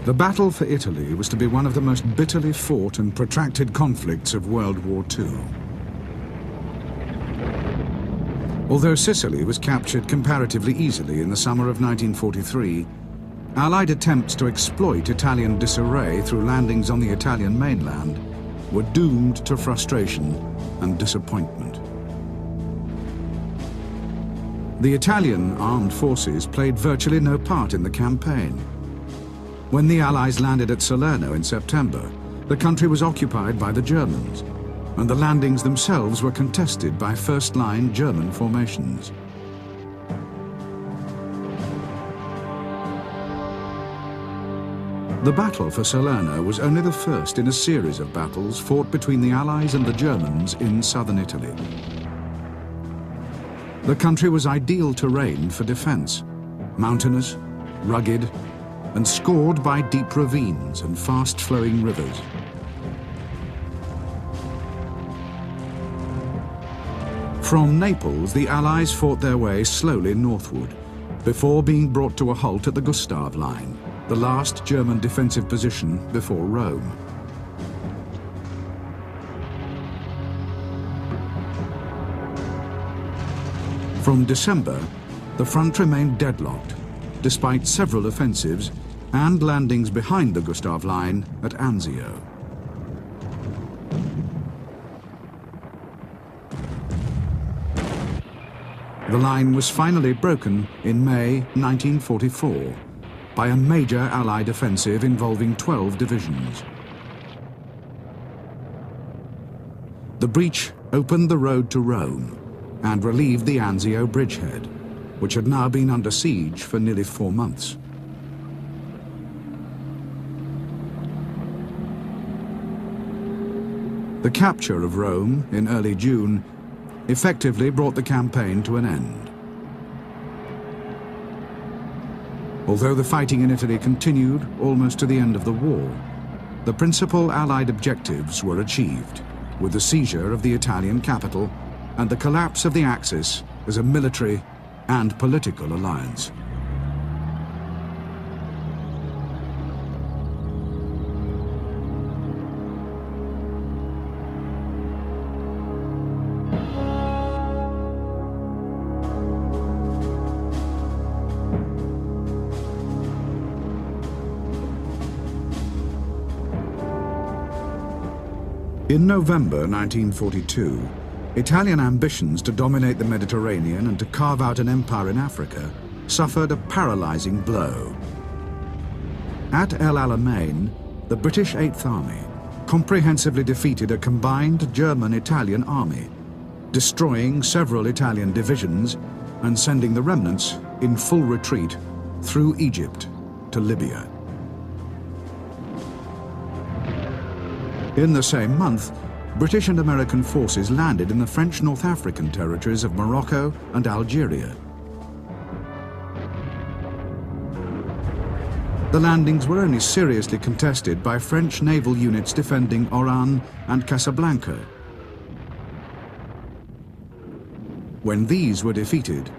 The battle for Italy was to be one of the most bitterly fought and protracted conflicts of World War II. Although Sicily was captured comparatively easily in the summer of 1943, Allied attempts to exploit Italian disarray through landings on the Italian mainland were doomed to frustration and disappointment. The Italian armed forces played virtually no part in the campaign. When the Allies landed at Salerno in September, the country was occupied by the Germans, and the landings themselves were contested by first-line German formations. The battle for Salerno was only the first in a series of battles fought between the Allies and the Germans in southern Italy. The country was ideal terrain for defense, mountainous, rugged, and scored by deep ravines and fast-flowing rivers. From Naples, the Allies fought their way slowly northward, before being brought to a halt at the Gustav Line, the last German defensive position before Rome. From December, the front remained deadlocked, despite several offensives and landings behind the Gustav Line at Anzio. The line was finally broken in May 1944 by a major Allied offensive involving 12 divisions. The breach opened the road to Rome and relieved the Anzio bridgehead, which had now been under siege for nearly 4 months. The capture of Rome in early June effectively brought the campaign to an end. Although the fighting in Italy continued almost to the end of the war, the principal Allied objectives were achieved, with the seizure of the Italian capital and the collapse of the Axis as a military and political alliance. In November 1942, Italian ambitions to dominate the Mediterranean and to carve out an empire in Africa suffered a paralyzing blow. At El Alamein, the British Eighth Army comprehensively defeated a combined German-Italian army, destroying several Italian divisions and sending the remnants in full retreat through Egypt to Libya. In the same month, British and American forces landed in the French North African territories of Morocco and Algeria. The landings were only seriously contested by French naval units defending Oran and Casablanca. When these were defeated,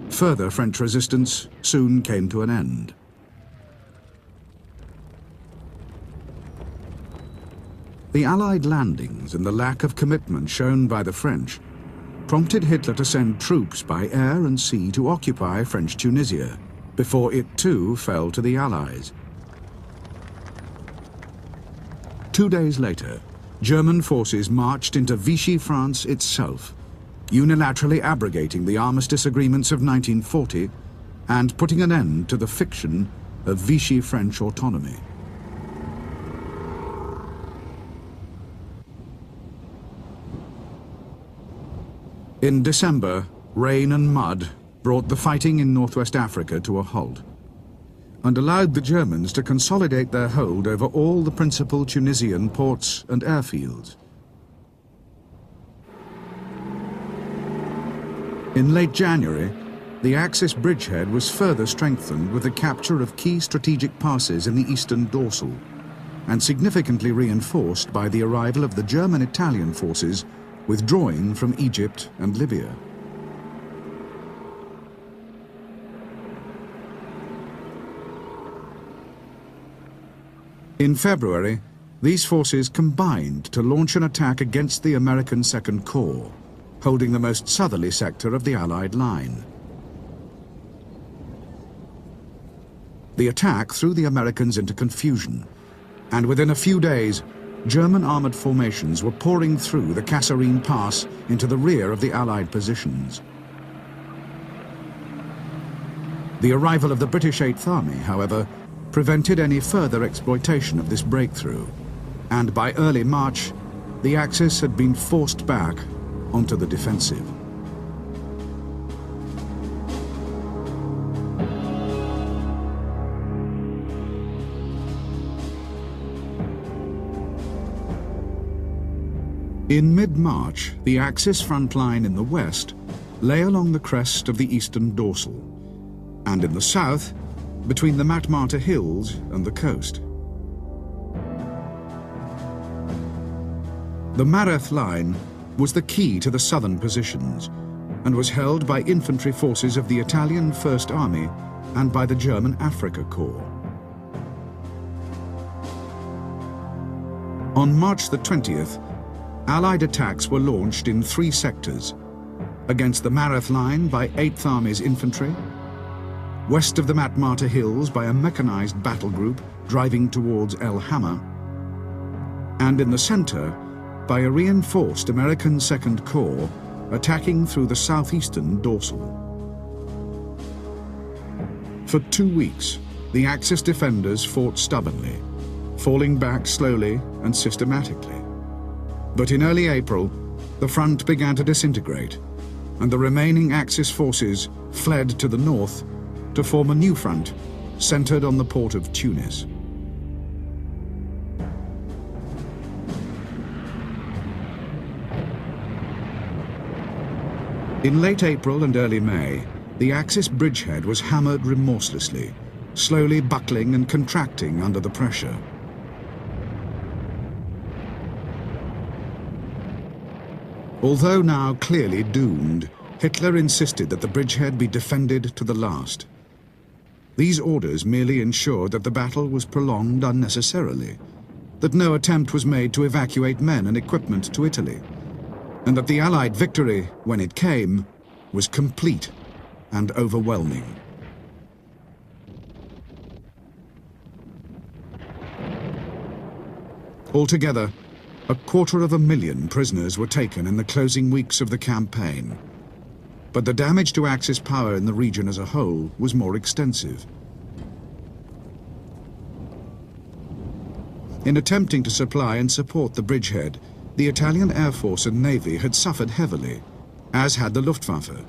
further French resistance soon came to an end. The Allied landings and the lack of commitment shown by the French prompted Hitler to send troops by air and sea to occupy French Tunisia, before it too fell to the Allies. 2 days later, German forces marched into Vichy France itself, unilaterally abrogating the armistice agreements of 1940 and putting an end to the fiction of Vichy French autonomy. In December, rain and mud brought the fighting in northwest Africa to a halt and allowed the Germans to consolidate their hold over all the principal Tunisian ports and airfields. In late January, the Axis bridgehead was further strengthened with the capture of key strategic passes in the eastern dorsal and significantly reinforced by the arrival of the German-Italian forces withdrawing from Egypt and Libya. In February, these forces combined to launch an attack against the American Second Corps, holding the most southerly sector of the Allied line. The attack threw the Americans into confusion, and within a few days, German armoured formations were pouring through the Kasserine Pass into the rear of the Allied positions. The arrival of the British Eighth Army, however, prevented any further exploitation of this breakthrough, and by early March, the Axis had been forced back onto the defensive. In mid-March, the Axis front line in the west lay along the crest of the eastern dorsal, and in the south, between the Matmata Hills and the coast. The Mareth line was the key to the southern positions, and was held by infantry forces of the Italian First Army and by the German Africa Corps. On March the 20th, Allied attacks were launched in 3 sectors: against the Mareth line by 8th Army's infantry, west of the Matmata Hills by a mechanized battle group driving towards El Hamma, and in the center by a reinforced American Second Corps attacking through the southeastern dorsal. For 2 weeks, the Axis defenders fought stubbornly, falling back slowly and systematically. But in early April, the front began to disintegrate, and the remaining Axis forces fled to the north to form a new front centered on the port of Tunis. In late April and early May, the Axis bridgehead was hammered remorselessly, slowly buckling and contracting under the pressure. Although now clearly doomed, Hitler insisted that the bridgehead be defended to the last. These orders merely ensured that the battle was prolonged unnecessarily, that no attempt was made to evacuate men and equipment to Italy, and that the Allied victory, when it came, was complete and overwhelming. Altogether, 250,000 prisoners were taken in the closing weeks of the campaign. But the damage to Axis power in the region as a whole was more extensive. In attempting to supply and support the bridgehead, the Italian Air Force and Navy had suffered heavily, as had the Luftwaffe,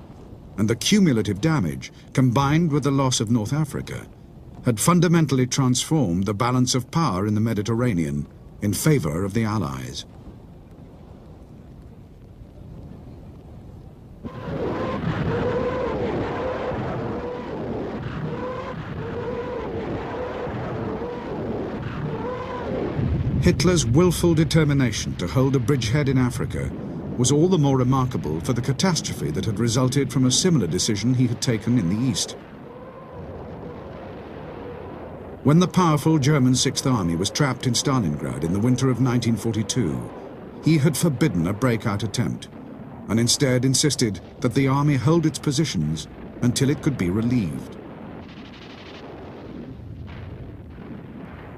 and the cumulative damage, combined with the loss of North Africa, had fundamentally transformed the balance of power in the Mediterranean in favor of the Allies. Hitler's willful determination to hold a bridgehead in Africa was all the more remarkable for the catastrophe that had resulted from a similar decision he had taken in the East. When the powerful German Sixth Army was trapped in Stalingrad in the winter of 1942, he had forbidden a breakout attempt, and instead insisted that the army hold its positions until it could be relieved.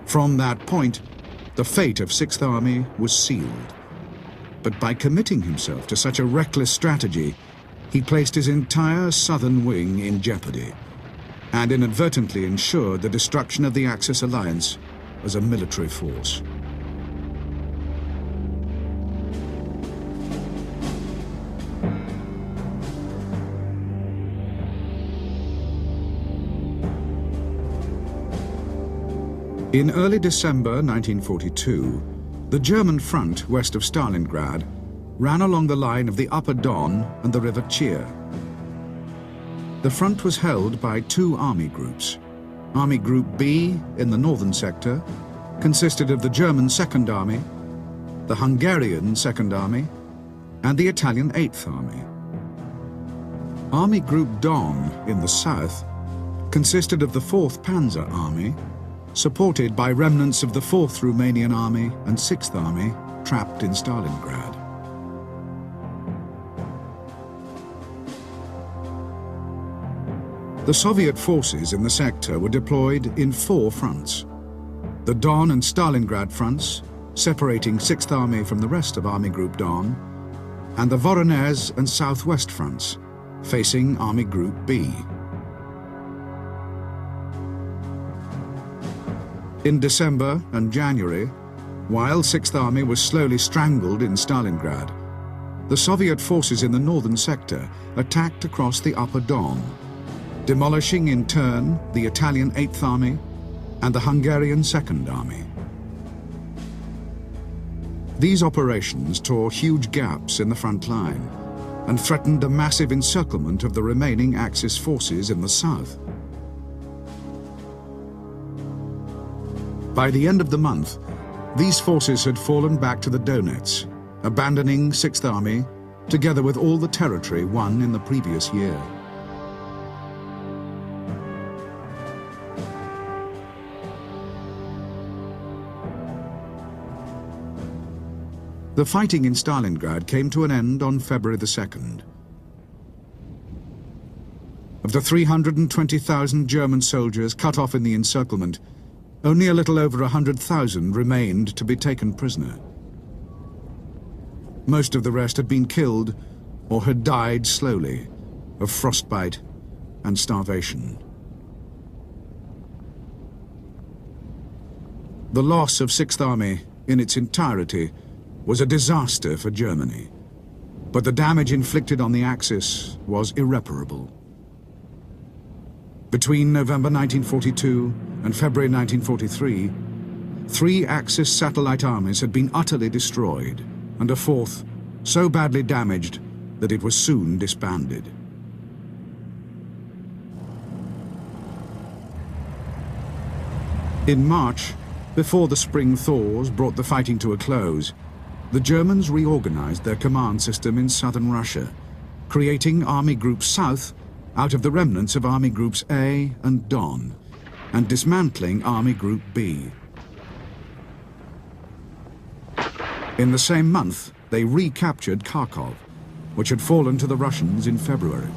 From that point, the fate of Sixth Army was sealed. But by committing himself to such a reckless strategy, he placed his entire southern wing in jeopardy, and inadvertently ensured the destruction of the Axis alliance as a military force. In early December 1942, the German front west of Stalingrad ran along the line of the Upper Don and the River Chir. The front was held by 2 army groups. Army Group B in the northern sector consisted of the German Second Army, the Hungarian Second Army, and the Italian Eighth Army. Army Group Don in the south consisted of the 4th Panzer Army, supported by remnants of the 4th Romanian Army and 6th Army trapped in Stalingrad. The Soviet forces in the sector were deployed in 4 fronts. The Don and Stalingrad fronts, separating 6th Army from the rest of Army Group Don, and the Voronezh and Southwest fronts, facing Army Group B. In December and January, while 6th Army was slowly strangled in Stalingrad, the Soviet forces in the northern sector attacked across the Upper Don, demolishing in turn the Italian 8th Army and the Hungarian 2nd Army. These operations tore huge gaps in the front line and threatened a massive encirclement of the remaining Axis forces in the south. By the end of the month, these forces had fallen back to the Donets, abandoning 6th Army, together with all the territory won in the previous year. The fighting in Stalingrad came to an end on February the 2nd. Of the 320,000 German soldiers cut off in the encirclement, only a little over 100,000 remained to be taken prisoner. Most of the rest had been killed or had died slowly of frostbite and starvation. The loss of 6th Army in its entirety was a disaster for Germany, but the damage inflicted on the Axis was irreparable. Between November 1942 and February 1943, 3 Axis satellite armies had been utterly destroyed, and a 4th so badly damaged that it was soon disbanded. In March, before the spring thaws brought the fighting to a close, the Germans reorganized their command system in southern Russia, creating Army Group South out of the remnants of Army Groups A and Don, and dismantling Army Group B. In the same month, they recaptured Kharkov, which had fallen to the Russians in February.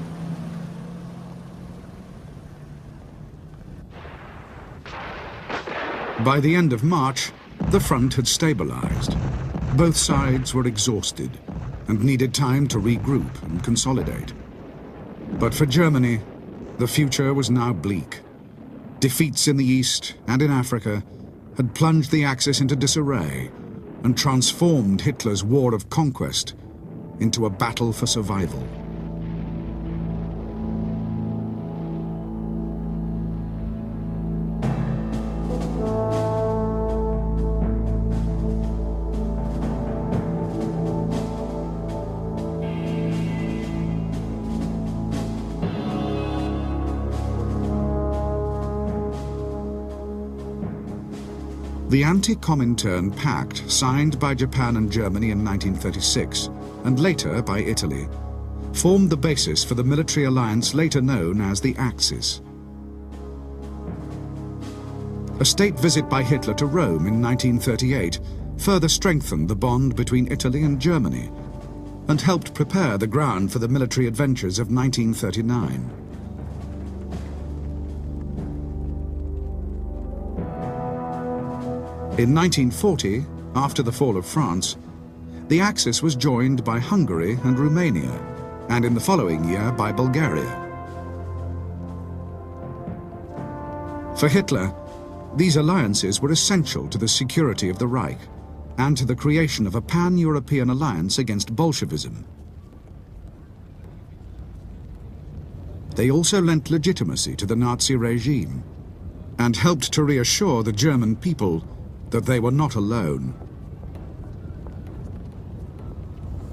By the end of March, the front had stabilized. Both sides were exhausted and needed time to regroup and consolidate. But for Germany, the future was now bleak. Defeats in the East and in Africa had plunged the Axis into disarray and transformed Hitler's war of conquest into a battle for survival. The Anti-Comintern Pact, signed by Japan and Germany in 1936, and later by Italy, formed the basis for the military alliance later known as the Axis. A state visit by Hitler to Rome in 1938 further strengthened the bond between Italy and Germany, and helped prepare the ground for the military adventures of 1939. In 1940, after the fall of France, the Axis was joined by Hungary and Romania, and in the following year by Bulgaria. For Hitler, these alliances were essential to the security of the Reich and to the creation of a pan-European alliance against Bolshevism. They also lent legitimacy to the Nazi regime and helped to reassure the German people that they were not alone.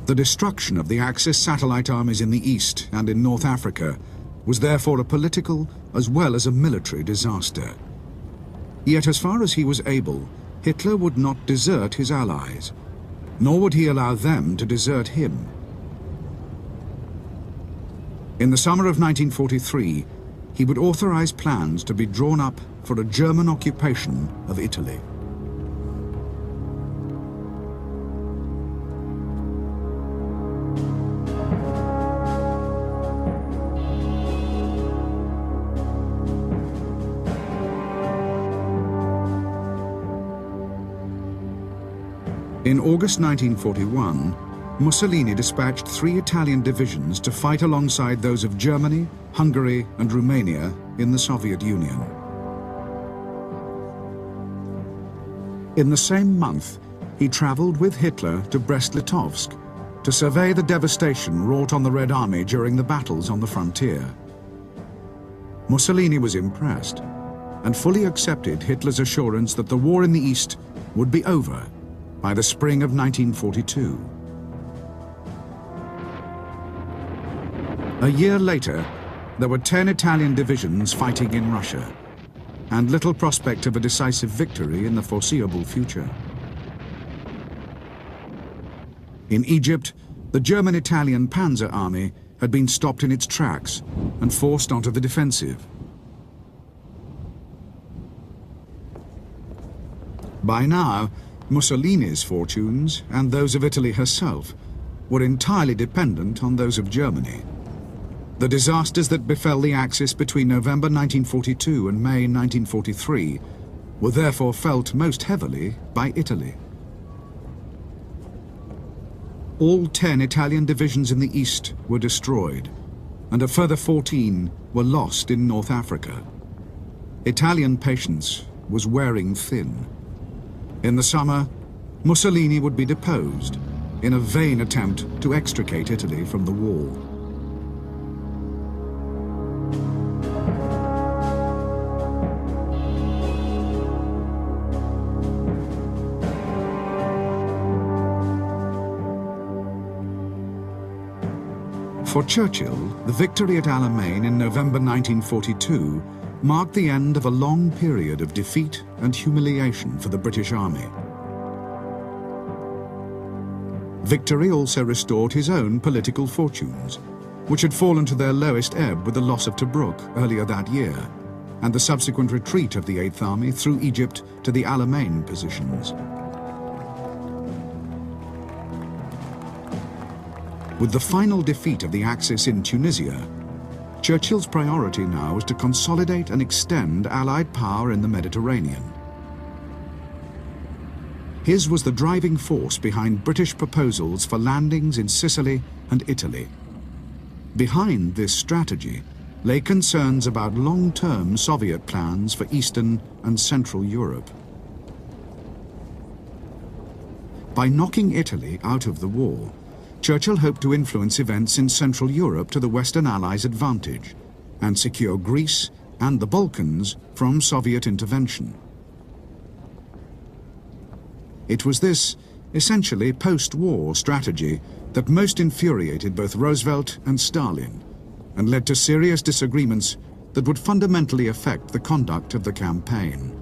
The destruction of the Axis satellite armies in the East and in North Africa was therefore a political as well as a military disaster. Yet as far as he was able, Hitler would not desert his allies, nor would he allow them to desert him. In the summer of 1943, he would authorize plans to be drawn up for a German occupation of Italy. In August 1941, Mussolini dispatched 3 Italian divisions to fight alongside those of Germany, Hungary and Romania in the Soviet Union. In the same month, he travelled with Hitler to Brest-Litovsk to survey the devastation wrought on the Red Army during the battles on the frontier. Mussolini was impressed and fully accepted Hitler's assurance that the war in the East would be over by the spring of 1942. A year later, there were 10 Italian divisions fighting in Russia, and little prospect of a decisive victory in the foreseeable future. In Egypt, the German-Italian Panzer Army had been stopped in its tracks and forced onto the defensive. By now, Mussolini's fortunes and those of Italy herself were entirely dependent on those of Germany. The disasters that befell the Axis between November 1942 and May 1943 were therefore felt most heavily by Italy. All 10 Italian divisions in the east were destroyed, and a further 14 were lost in North Africa. Italian patience was wearing thin. In the summer, Mussolini would be deposed in a vain attempt to extricate Italy from the war. For Churchill, the victory at Alamein in November 1942 marked the end of a long period of defeat and humiliation for the British Army. Victory also restored his own political fortunes, which had fallen to their lowest ebb with the loss of Tobruk earlier that year, and the subsequent retreat of the Eighth Army through Egypt to the Alamein positions. With the final defeat of the Axis in Tunisia, Churchill's priority now was to consolidate and extend Allied power in the Mediterranean. His was the driving force behind British proposals for landings in Sicily and Italy. Behind this strategy lay concerns about long-term Soviet plans for Eastern and Central Europe. By knocking Italy out of the war, Churchill hoped to influence events in Central Europe to the Western Allies' advantage and secure Greece and the Balkans from Soviet intervention. It was this, essentially post-war strategy that most infuriated both Roosevelt and Stalin and led to serious disagreements that would fundamentally affect the conduct of the campaign.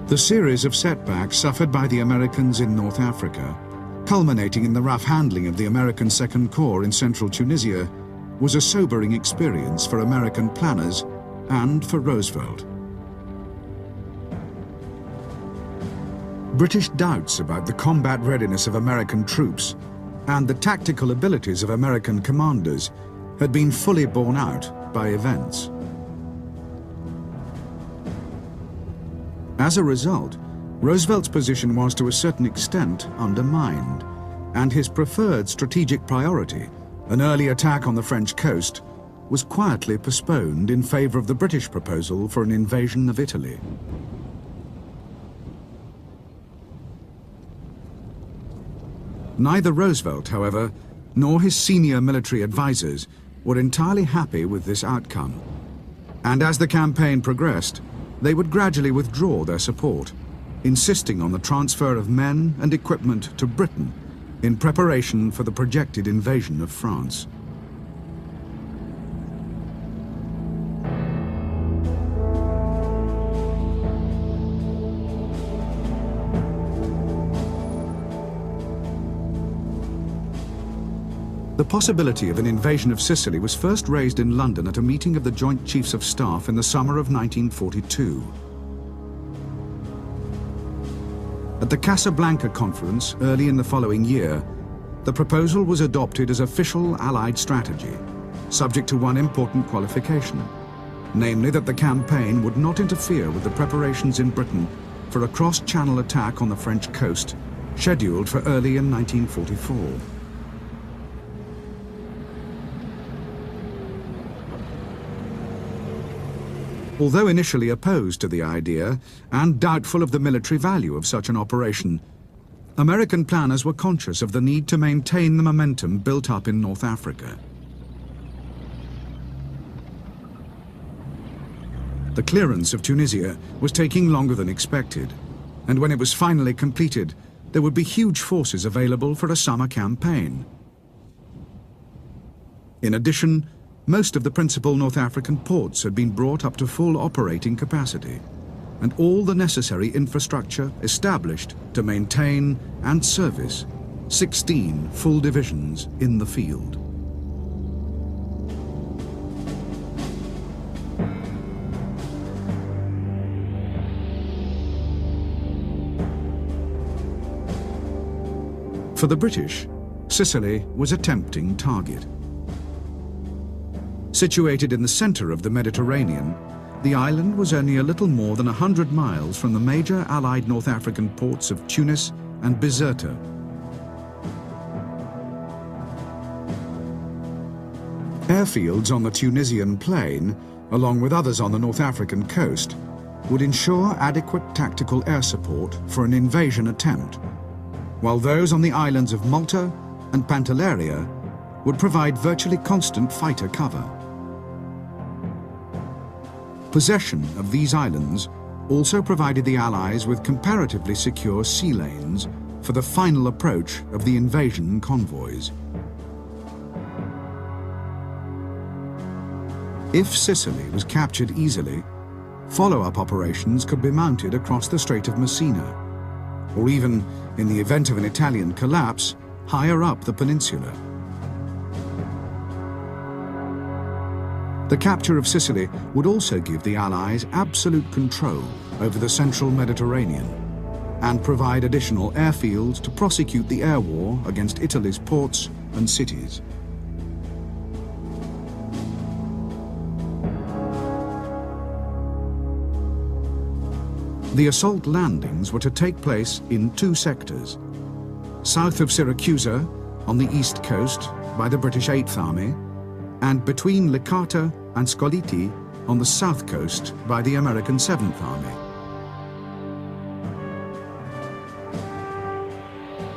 The series of setbacks suffered by the Americans in North Africa, culminating in the rough handling of the American Second Corps in central Tunisia, was a sobering experience for American planners and for Roosevelt. British doubts about the combat readiness of American troops and the tactical abilities of American commanders had been fully borne out by events. As a result, Roosevelt's position was to a certain extent undermined, and his preferred strategic priority, an early attack on the French coast, was quietly postponed in favor of the British proposal for an invasion of Italy. Neither Roosevelt, however, nor his senior military advisors were entirely happy with this outcome, and as the campaign progressed, they would gradually withdraw their support, insisting on the transfer of men and equipment to Britain in preparation for the projected invasion of France. The possibility of an invasion of Sicily was first raised in London at a meeting of the Joint Chiefs of Staff in the summer of 1942. At the Casablanca Conference early in the following year, the proposal was adopted as official Allied strategy, subject to one important qualification, namely that the campaign would not interfere with the preparations in Britain for a cross-channel attack on the French coast, scheduled for early in 1944. Although initially opposed to the idea and doubtful of the military value of such an operation, American planners were conscious of the need to maintain the momentum built up in North Africa. The clearance of Tunisia was taking longer than expected, and when it was finally completed, there would be huge forces available for a summer campaign. In addition, most of the principal North African ports had been brought up to full operating capacity, and all the necessary infrastructure established to maintain and service 16 full divisions in the field. For the British, Sicily was a tempting target. Situated in the center of the Mediterranean, the island was only a little more than 100 miles from the major Allied North African ports of Tunis and Bizerta. Airfields on the Tunisian plain, along with others on the North African coast, would ensure adequate tactical air support for an invasion attempt, while those on the islands of Malta and Pantelleria would provide virtually constant fighter cover. Possession of these islands also provided the Allies with comparatively secure sea lanes for the final approach of the invasion convoys. If Sicily was captured easily, follow-up operations could be mounted across the Strait of Messina, or even, in the event of an Italian collapse, higher up the peninsula. The capture of Sicily would also give the Allies absolute control over the central Mediterranean and provide additional airfields to prosecute the air war against Italy's ports and cities. The assault landings were to take place in two sectors: south of Syracuse on the east coast by the British 8th Army, and between Licata and Scoliti on the south coast by the American 7th Army.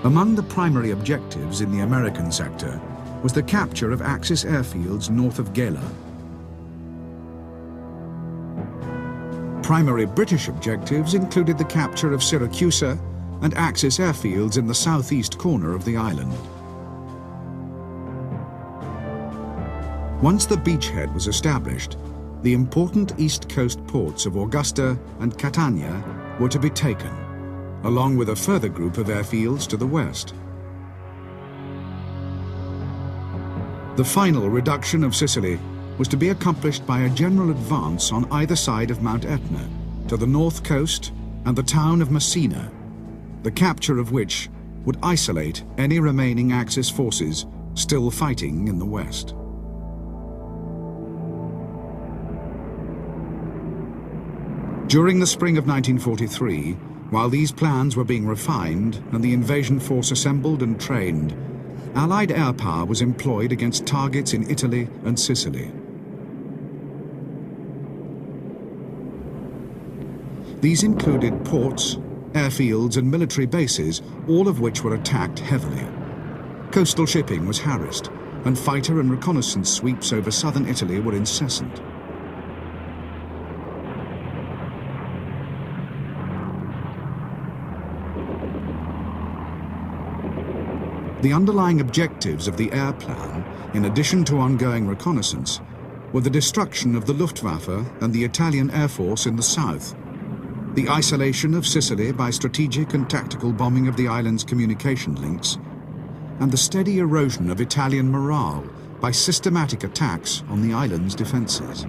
Among the primary objectives in the American sector was the capture of Axis airfields north of Gela. Primary British objectives included the capture of Syracuse and Axis airfields in the southeast corner of the island. Once the beachhead was established, the important east coast ports of Augusta and Catania were to be taken, along with a further group of airfields to the west. The final reduction of Sicily was to be accomplished by a general advance on either side of Mount Etna, to the north coast and the town of Messina, the capture of which would isolate any remaining Axis forces still fighting in the west. During the spring of 1943, while these plans were being refined and the invasion force assembled and trained, Allied air power was employed against targets in Italy and Sicily. These included ports, airfields and military bases, all of which were attacked heavily. Coastal shipping was harassed, and fighter and reconnaissance sweeps over southern Italy were incessant. The underlying objectives of the air plan, in addition to ongoing reconnaissance, were the destruction of the Luftwaffe and the Italian Air Force in the south, the isolation of Sicily by strategic and tactical bombing of the island's communication links, and the steady erosion of Italian morale by systematic attacks on the island's defences.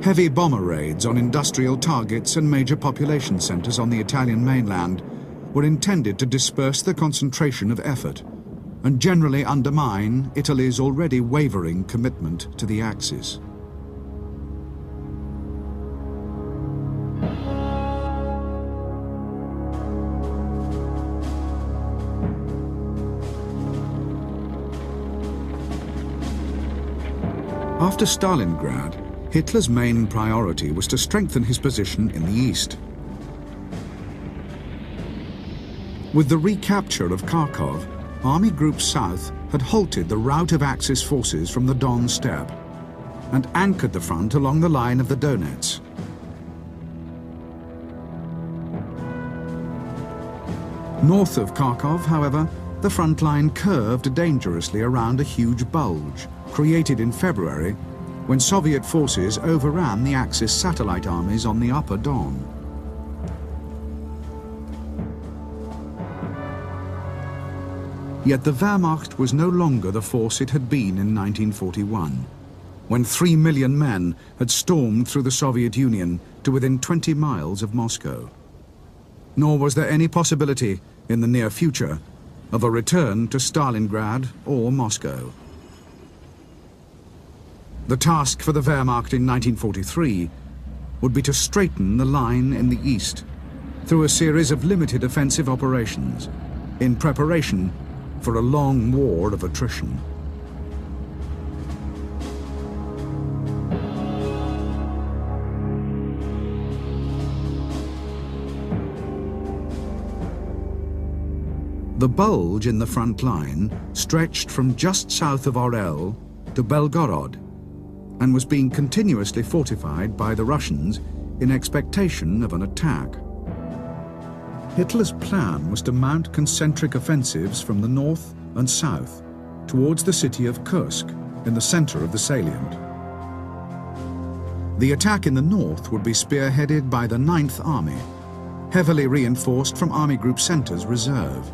Heavy bomber raids on industrial targets and major population centres on the Italian mainland were intended to disperse the concentration of effort and generally undermine Italy's already wavering commitment to the Axis. After Stalingrad, Hitler's main priority was to strengthen his position in the east. With the recapture of Kharkov, Army Group South had halted the rout of Axis forces from the Don steppe and anchored the front along the line of the Donets. North of Kharkov, however, the front line curved dangerously around a huge bulge created in February when Soviet forces overran the Axis satellite armies on the upper Don. Yet the Wehrmacht was no longer the force it had been in 1941, when 3 million men had stormed through the Soviet Union to within 20 miles of Moscow. Nor was there any possibility, in the near future, of a return to Stalingrad or Moscow. The task for the Wehrmacht in 1943 would be to straighten the line in the east through a series of limited offensive operations in preparation for a long war of attrition. The bulge in the front line stretched from just south of Orel to Belgorod and was being continuously fortified by the Russians in expectation of an attack. Hitler's plan was to mount concentric offensives from the north and south towards the city of Kursk in the center of the salient. The attack in the north would be spearheaded by the 9th Army, heavily reinforced from Army Group Center's reserve.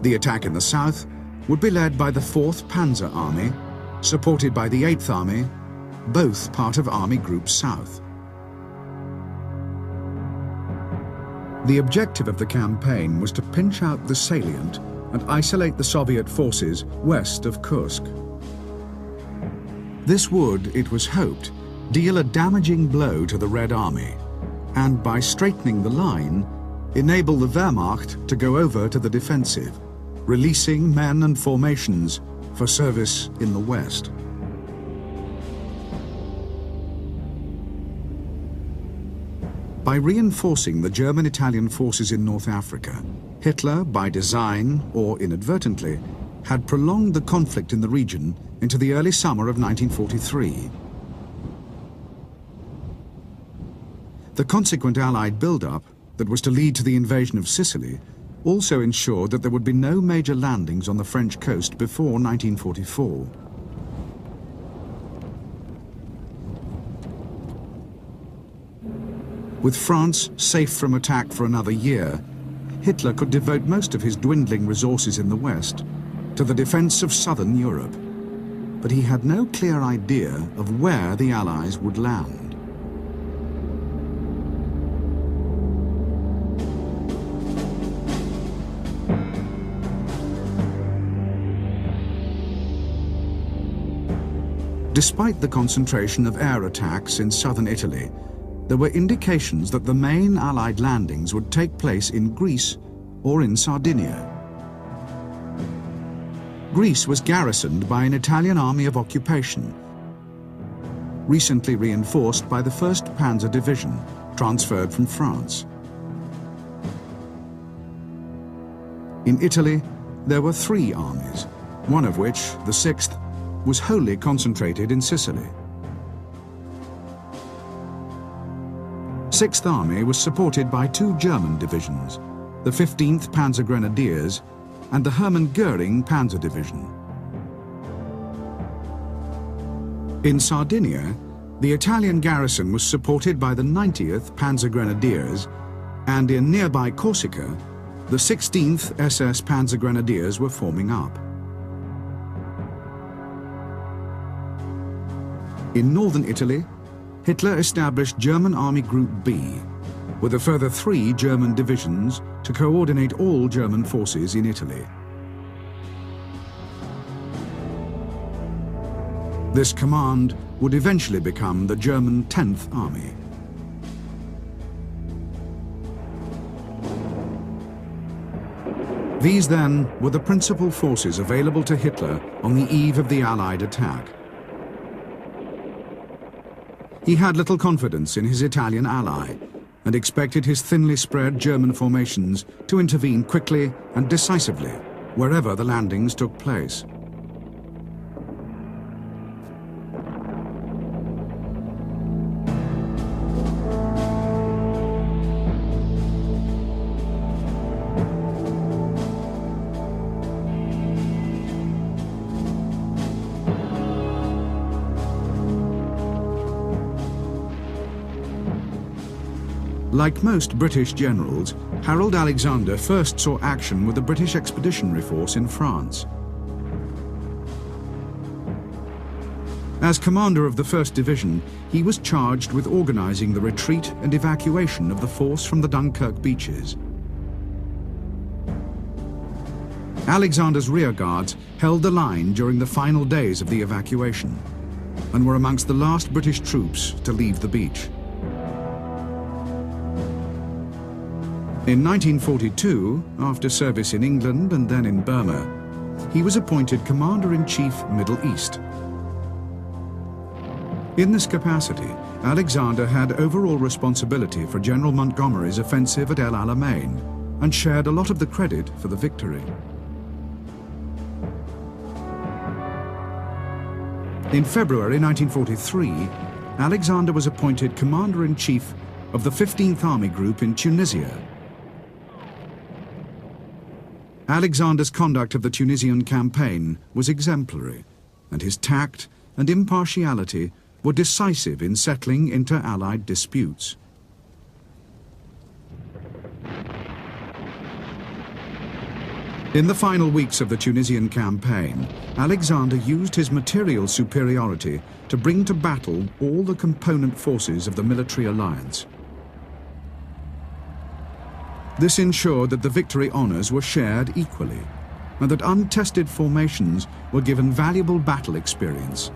The attack in the south would be led by the 4th Panzer Army, supported by the 8th Army, both part of Army Group South. The objective of the campaign was to pinch out the salient and isolate the Soviet forces west of Kursk. This would, it was hoped, deal a damaging blow to the Red Army, and by straightening the line, enable the Wehrmacht to go over to the defensive, releasing men and formations for service in the West. By reinforcing the German-Italian forces in North Africa, Hitler, by design or inadvertently, had prolonged the conflict in the region into the early summer of 1943. The consequent Allied build-up that was to lead to the invasion of Sicily also ensured that there would be no major landings on the French coast before 1944. With France safe from attack for another year, Hitler could devote most of his dwindling resources in the West to the defense of southern Europe. But he had no clear idea of where the Allies would land. Despite the concentration of air attacks in southern Italy, there were indications that the main Allied landings would take place in Greece or in Sardinia. Greece was garrisoned by an Italian army of occupation, recently reinforced by the 1st Panzer Division, transferred from France. In Italy, there were 3 armies, one of which, the 6th, was wholly concentrated in Sicily. 6th Army was supported by 2 German divisions, the 15th Panzer Grenadiers and the Hermann Göring Panzer Division. In Sardinia, the Italian garrison was supported by the 90th Panzer Grenadiers, and in nearby Corsica, the 16th SS Panzer Grenadiers were forming up. In northern Italy, Hitler established German Army Group B, with a further 3 German divisions to coordinate all German forces in Italy. This command would eventually become the German 10th Army. These then were the principal forces available to Hitler on the eve of the Allied attack. He had little confidence in his Italian ally and expected his thinly spread German formations to intervene quickly and decisively wherever the landings took place. Like most British generals, Harold Alexander first saw action with the British Expeditionary Force in France. As commander of the 1st Division, he was charged with organizing the retreat and evacuation of the force from the Dunkirk beaches. Alexander's rearguards held the line during the final days of the evacuation and were amongst the last British troops to leave the beach. In 1942, after service in England and then in Burma, he was appointed Commander-in-Chief, Middle East. In this capacity, Alexander had overall responsibility for General Montgomery's offensive at El Alamein and shared a lot of the credit for the victory. In February 1943, Alexander was appointed Commander-in-Chief of the 15th Army Group in Tunisia. Alexander's conduct of the Tunisian campaign was exemplary, and his tact and impartiality were decisive in settling inter-Allied disputes. In the final weeks of the Tunisian campaign, Alexander used his material superiority to bring to battle all the component forces of the military alliance. This ensured that the victory honors were shared equally, and that untested formations were given valuable battle experience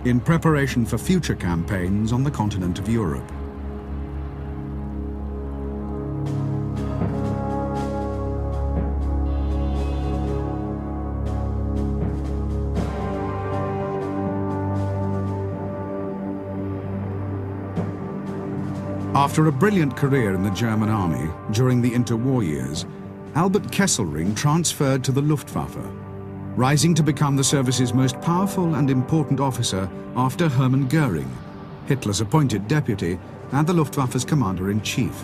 in preparation for future campaigns on the continent of Europe. After a brilliant career in the German army during the interwar years, Albert Kesselring transferred to the Luftwaffe, rising to become the service's most powerful and important officer after Hermann Göring, Hitler's appointed deputy and the Luftwaffe's commander-in-chief.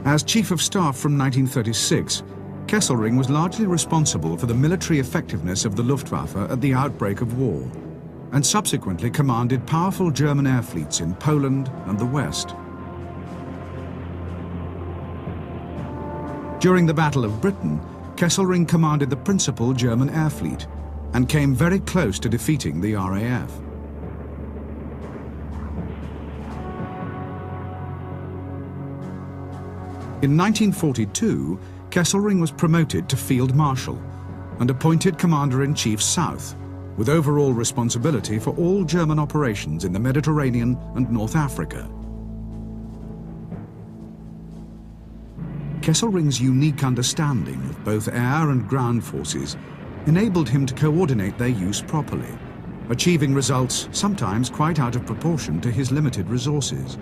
As Chief of Staff from 1936, Kesselring was largely responsible for the military effectiveness of the Luftwaffe at the outbreak of war, and subsequently commanded powerful German air fleets in Poland and the West. During the Battle of Britain, Kesselring commanded the principal German air fleet and came very close to defeating the RAF. In 1942, Kesselring was promoted to Field Marshal and appointed Commander-in-Chief South, with overall responsibility for all German operations in the Mediterranean and North Africa. Kesselring's unique understanding of both air and ground forces enabled him to coordinate their use properly, achieving results sometimes quite out of proportion to his limited resources.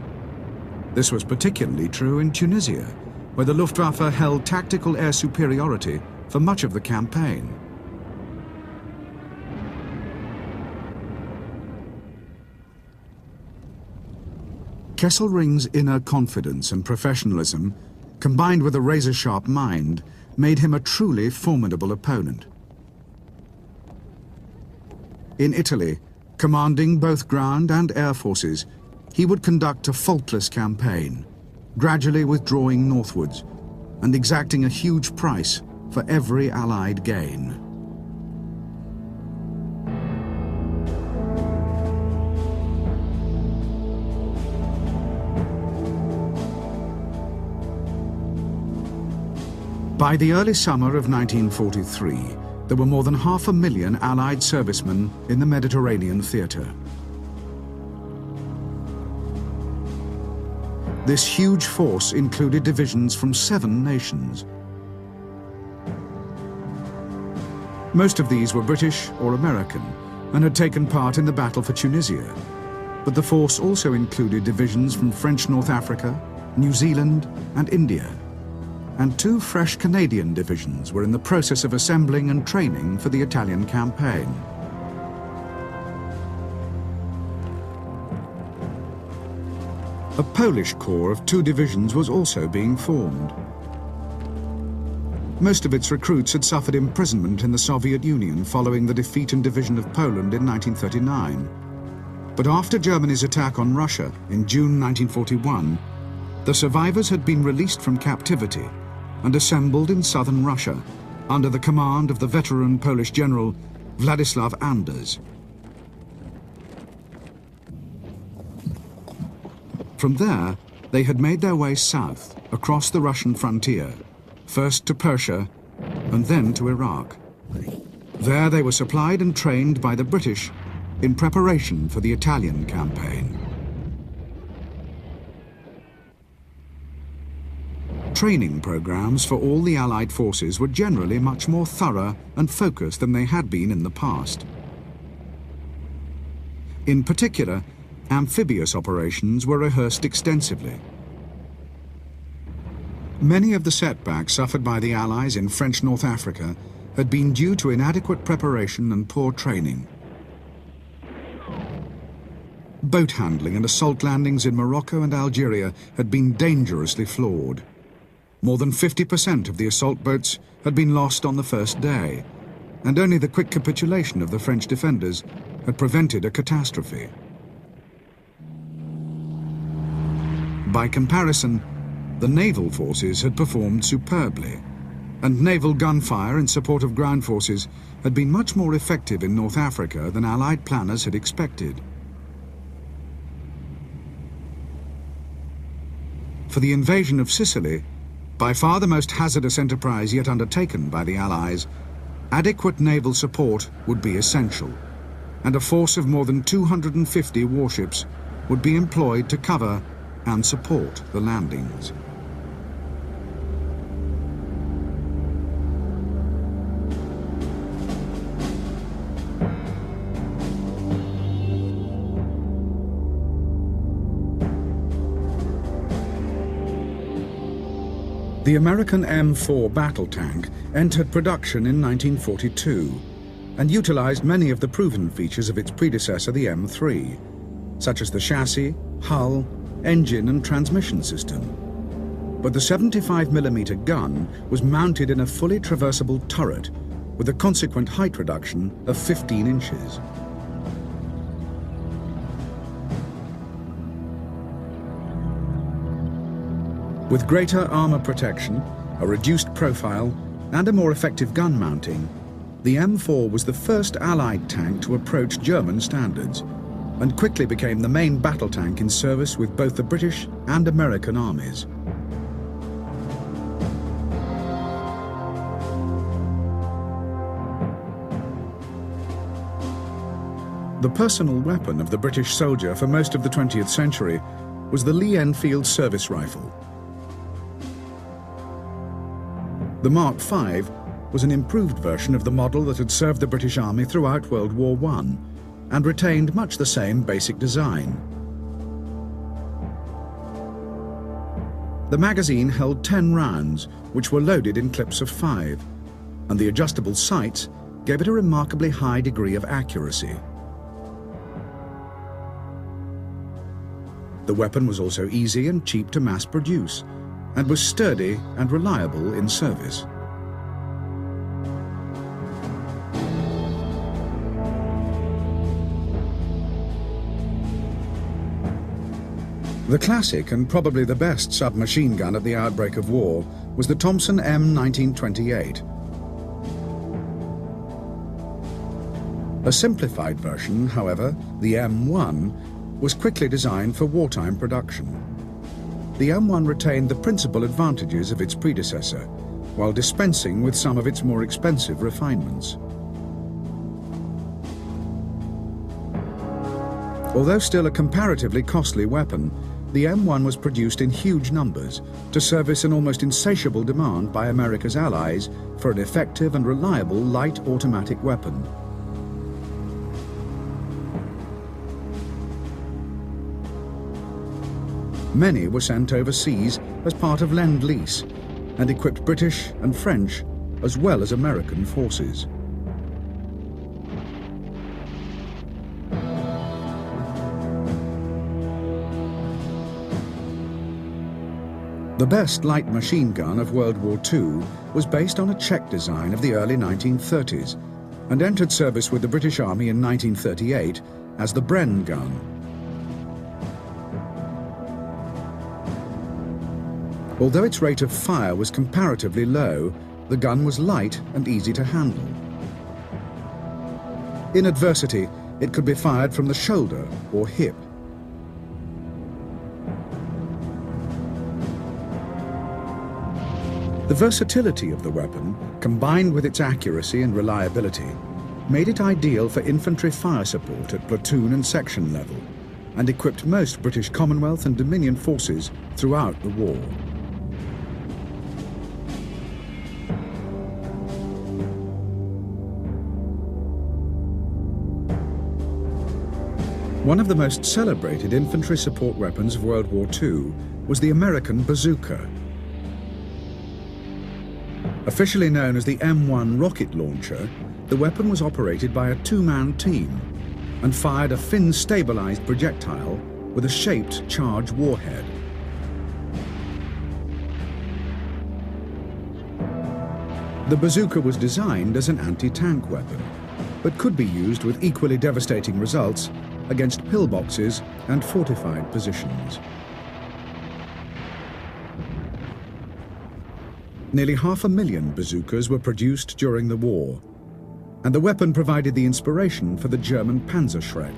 This was particularly true in Tunisia, where the Luftwaffe held tactical air superiority for much of the campaign. Kesselring's inner confidence and professionalism, combined with a razor-sharp mind, made him a truly formidable opponent. In Italy, commanding both ground and air forces, he would conduct a faultless campaign, gradually withdrawing northwards and exacting a huge price for every Allied gain. By the early summer of 1943, there were more than 500,000 Allied servicemen in the Mediterranean theatre. This huge force included divisions from 7 nations. Most of these were British or American and had taken part in the battle for Tunisia, but the force also included divisions from French North Africa, New Zealand and India. And 2 fresh Canadian divisions were in the process of assembling and training for the Italian campaign. A Polish corps of 2 divisions was also being formed. Most of its recruits had suffered imprisonment in the Soviet Union following the defeat and division of Poland in 1939. But after Germany's attack on Russia in June 1941, the survivors had been released from captivity and assembled in southern Russia under the command of the veteran Polish general Władysław Anders. From there, they had made their way south across the Russian frontier, first to Persia and then to Iraq. There they were supplied and trained by the British in preparation for the Italian campaign. Training programs for all the Allied forces were generally much more thorough and focused than they had been in the past. In particular, amphibious operations were rehearsed extensively. Many of the setbacks suffered by the Allies in French North Africa had been due to inadequate preparation and poor training. Boat handling and assault landings in Morocco and Algeria had been dangerously flawed. More than 50% of the assault boats had been lost on the first day, and only the quick capitulation of the French defenders had prevented a catastrophe. By comparison, the naval forces had performed superbly, and naval gunfire in support of ground forces had been much more effective in North Africa than Allied planners had expected. For the invasion of Sicily, by far the most hazardous enterprise yet undertaken by the Allies, adequate naval support would be essential, and a force of more than 250 warships would be employed to cover and support the landings. The American M4 battle tank entered production in 1942 and utilized many of the proven features of its predecessor, the M3, such as the chassis, hull, engine and transmission system. But the 75mm gun was mounted in a fully traversable turret with a consequent height reduction of 15 inches. With greater armor protection, a reduced profile, and a more effective gun mounting, the M4 was the first Allied tank to approach German standards, and quickly became the main battle tank in service with both the British and American armies. The personal weapon of the British soldier for most of the 20th century was the Lee Enfield service rifle. The Mark V was an improved version of the model that had served the British Army throughout World War I and retained much the same basic design. The magazine held 10 rounds, which were loaded in clips of 5, and the adjustable sights gave it a remarkably high degree of accuracy. The weapon was also easy and cheap to mass produce, and was sturdy and reliable in service. The classic and probably the best submachine gun at the outbreak of war was the Thompson M1928. A simplified version, however, the M1, was quickly designed for wartime production. The M1 retained the principal advantages of its predecessor, while dispensing with some of its more expensive refinements. Although still a comparatively costly weapon, the M1 was produced in huge numbers to service an almost insatiable demand by America's allies for an effective and reliable light automatic weapon. Many were sent overseas as part of Lend-Lease and equipped British and French as well as American forces. The best light machine gun of World War II was based on a Czech design of the early 1930s and entered service with the British Army in 1938 as the Bren gun. Although its rate of fire was comparatively low, the gun was light and easy to handle. In adversity, it could be fired from the shoulder or hip. The versatility of the weapon, combined with its accuracy and reliability, made it ideal for infantry fire support at platoon and section level, and equipped most British Commonwealth and Dominion forces throughout the war. One of the most celebrated infantry support weapons of World War II was the American bazooka. Officially known as the M1 rocket launcher, the weapon was operated by a two-man team and fired a fin-stabilized projectile with a shaped charge warhead. The bazooka was designed as an anti-tank weapon, but could be used with equally devastating results against pillboxes and fortified positions. Nearly 500,000 bazookas were produced during the war, and the weapon provided the inspiration for the German Panzerschreck.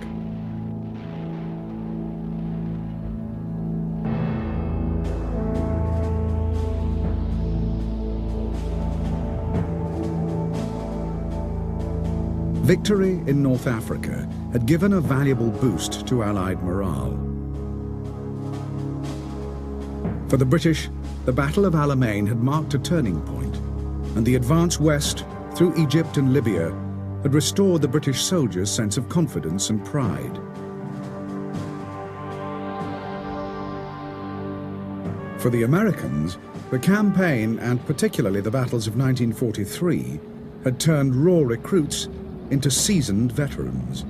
Victory in North Africa had given a valuable boost to Allied morale. For the British, the Battle of Alamein had marked a turning point, and the advance west through Egypt and Libya had restored the British soldiers' sense of confidence and pride. For the Americans, the campaign, and particularly the battles of 1943, had turned raw recruits into seasoned veterans.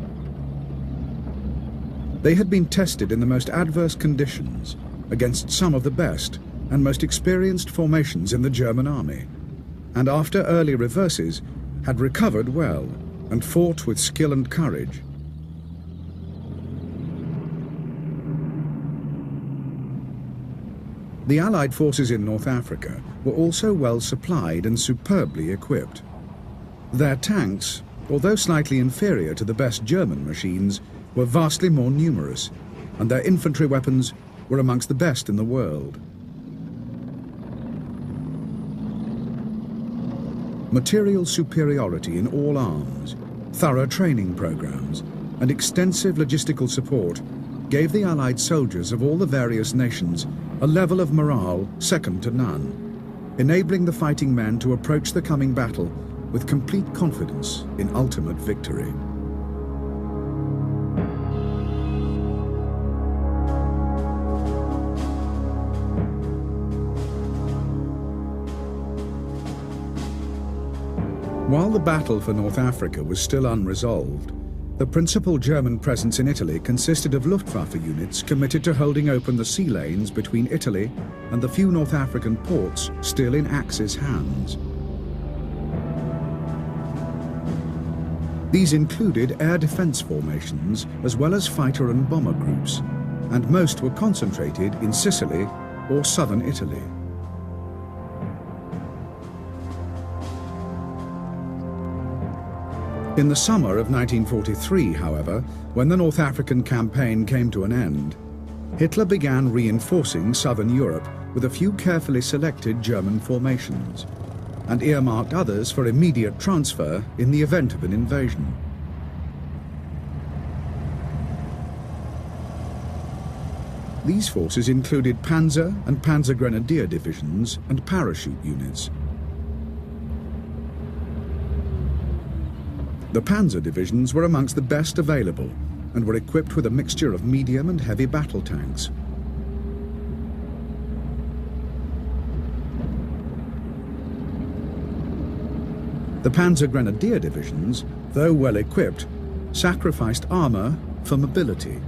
They had been tested in the most adverse conditions against some of the best and most experienced formations in the German army, and after early reverses had recovered well and fought with skill and courage. The Allied forces in North Africa were also well supplied and superbly equipped. Their tanks, although slightly inferior to the best German machines, were vastly more numerous, and their infantry weapons were amongst the best in the world. Material superiority in all arms, thorough training programs, and extensive logistical support gave the Allied soldiers of all the various nations a level of morale second to none, enabling the fighting men to approach the coming battle with complete confidence in ultimate victory. While the battle for North Africa was still unresolved, the principal German presence in Italy consisted of Luftwaffe units committed to holding open the sea lanes between Italy and the few North African ports still in Axis hands. These included air defense formations as well as fighter and bomber groups, and most were concentrated in Sicily or southern Italy. In the summer of 1943, however, when the North African campaign came to an end, Hitler began reinforcing southern Europe with a few carefully selected German formations, and earmarked others for immediate transfer in the event of an invasion. These forces included Panzer and Panzer Grenadier divisions and parachute units. The Panzer divisions were amongst the best available and were equipped with a mixture of medium and heavy battle tanks. The Panzer Grenadier divisions, though well equipped, sacrificed armour for mobility,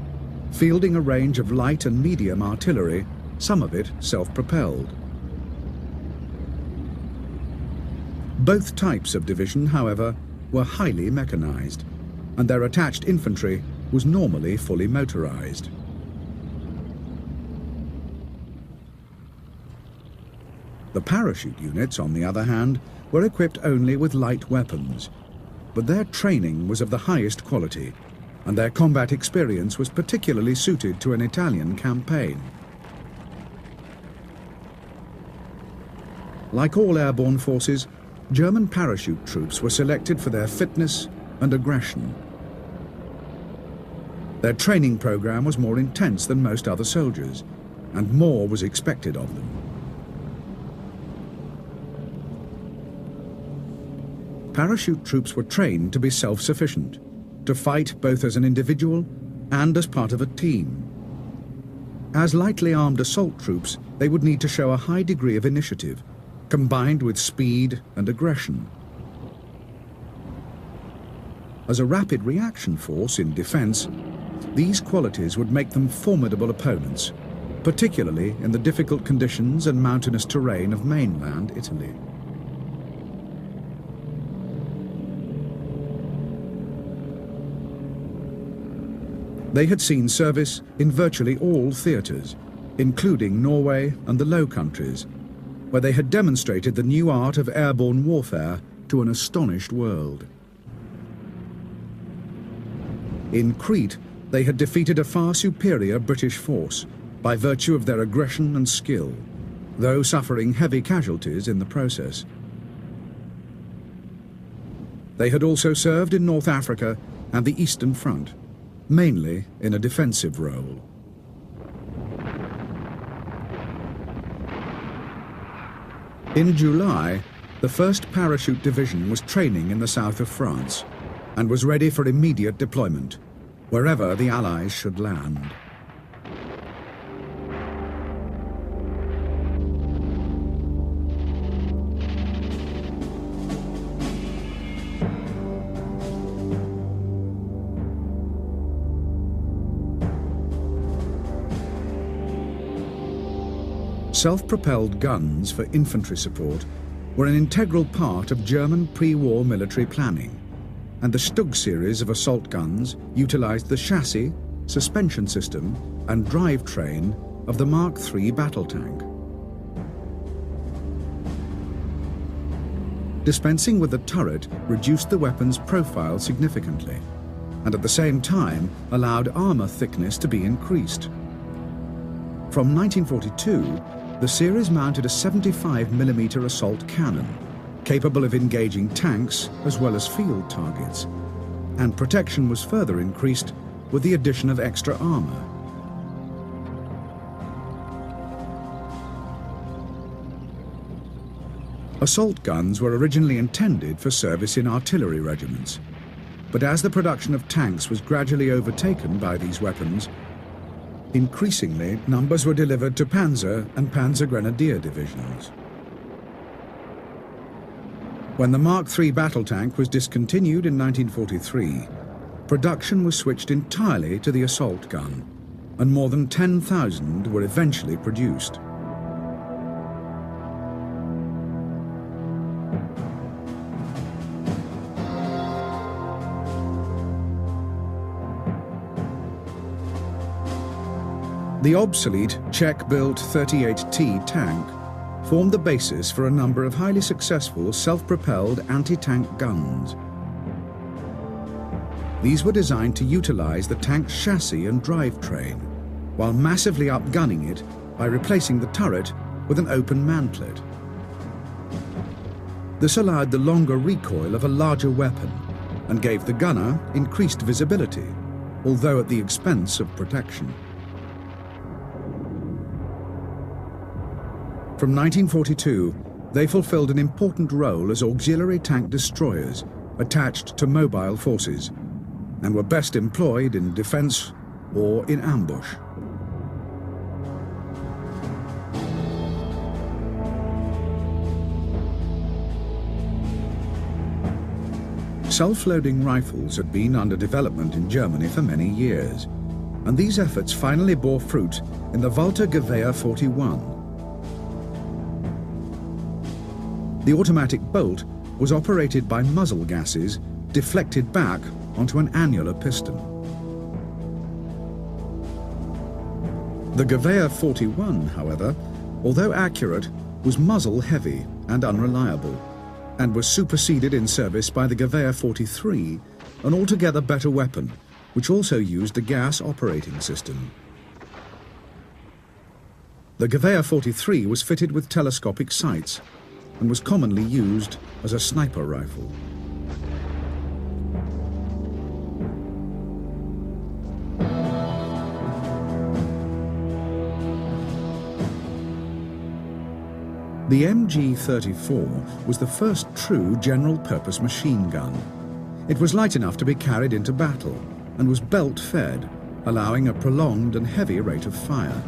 fielding a range of light and medium artillery, some of it self-propelled. Both types of division, however, were highly mechanized, and their attached infantry was normally fully motorized. The parachute units, on the other hand, were equipped only with light weapons, but their training was of the highest quality, and their combat experience was particularly suited to an Italian campaign. Like all airborne forces, German parachute troops were selected for their fitness and aggression. Their training program was more intense than most other soldiers, and more was expected of them. Parachute troops were trained to be self-sufficient, to fight both as an individual and as part of a team. As lightly armed assault troops, they would need to show a high degree of initiative, combined with speed and aggression. As a rapid reaction force in defense, these qualities would make them formidable opponents, particularly in the difficult conditions and mountainous terrain of mainland Italy. They had seen service in virtually all theatres, including Norway and the Low Countries, where they had demonstrated the new art of airborne warfare to an astonished world. In Crete, they had defeated a far superior British force by virtue of their aggression and skill, though suffering heavy casualties in the process. They had also served in North Africa and the Eastern Front, mainly in a defensive role. In July, the 1st Parachute Division was training in the south of France and was ready for immediate deployment, wherever the Allies should land. Self-propelled guns for infantry support were an integral part of German pre-war military planning, and the Stug series of assault guns utilized the chassis, suspension system and drivetrain of the Mark III battle tank. Dispensing with the turret reduced the weapon's profile significantly, and at the same time allowed armor thickness to be increased. From 1942, the series mounted a 75mm assault cannon, capable of engaging tanks as well as field targets, and protection was further increased with the addition of extra armor. Assault guns were originally intended for service in artillery regiments, but as the production of tanks was gradually overtaken by these weapons, increasingly numbers were delivered to Panzer and Panzer Grenadier divisions. When the Mark III battle tank was discontinued in 1943, production was switched entirely to the assault gun, and more than 10,000 were eventually produced. The obsolete Czech-built 38T tank formed the basis for a number of highly successful self-propelled anti-tank guns. These were designed to utilize the tank's chassis and drivetrain, while massively outgunning it by replacing the turret with an open mantlet. This allowed the longer recoil of a larger weapon and gave the gunner increased visibility, although at the expense of protection. From 1942, they fulfilled an important role as auxiliary tank destroyers attached to mobile forces, and were best employed in defense or in ambush. Self-loading rifles had been under development in Germany for many years, and these efforts finally bore fruit in the Walter Gewehr 41. The automatic bolt was operated by muzzle gases deflected back onto an annular piston. The Gewehr 41, however, although accurate, was muzzle-heavy and unreliable, and was superseded in service by the Gewehr 43, an altogether better weapon, which also used a gas operating system. The Gewehr 43 was fitted with telescopic sights and was commonly used as a sniper rifle. The MG-34 was the first true general-purpose machine gun. It was light enough to be carried into battle and was belt-fed, allowing a prolonged and heavy rate of fire.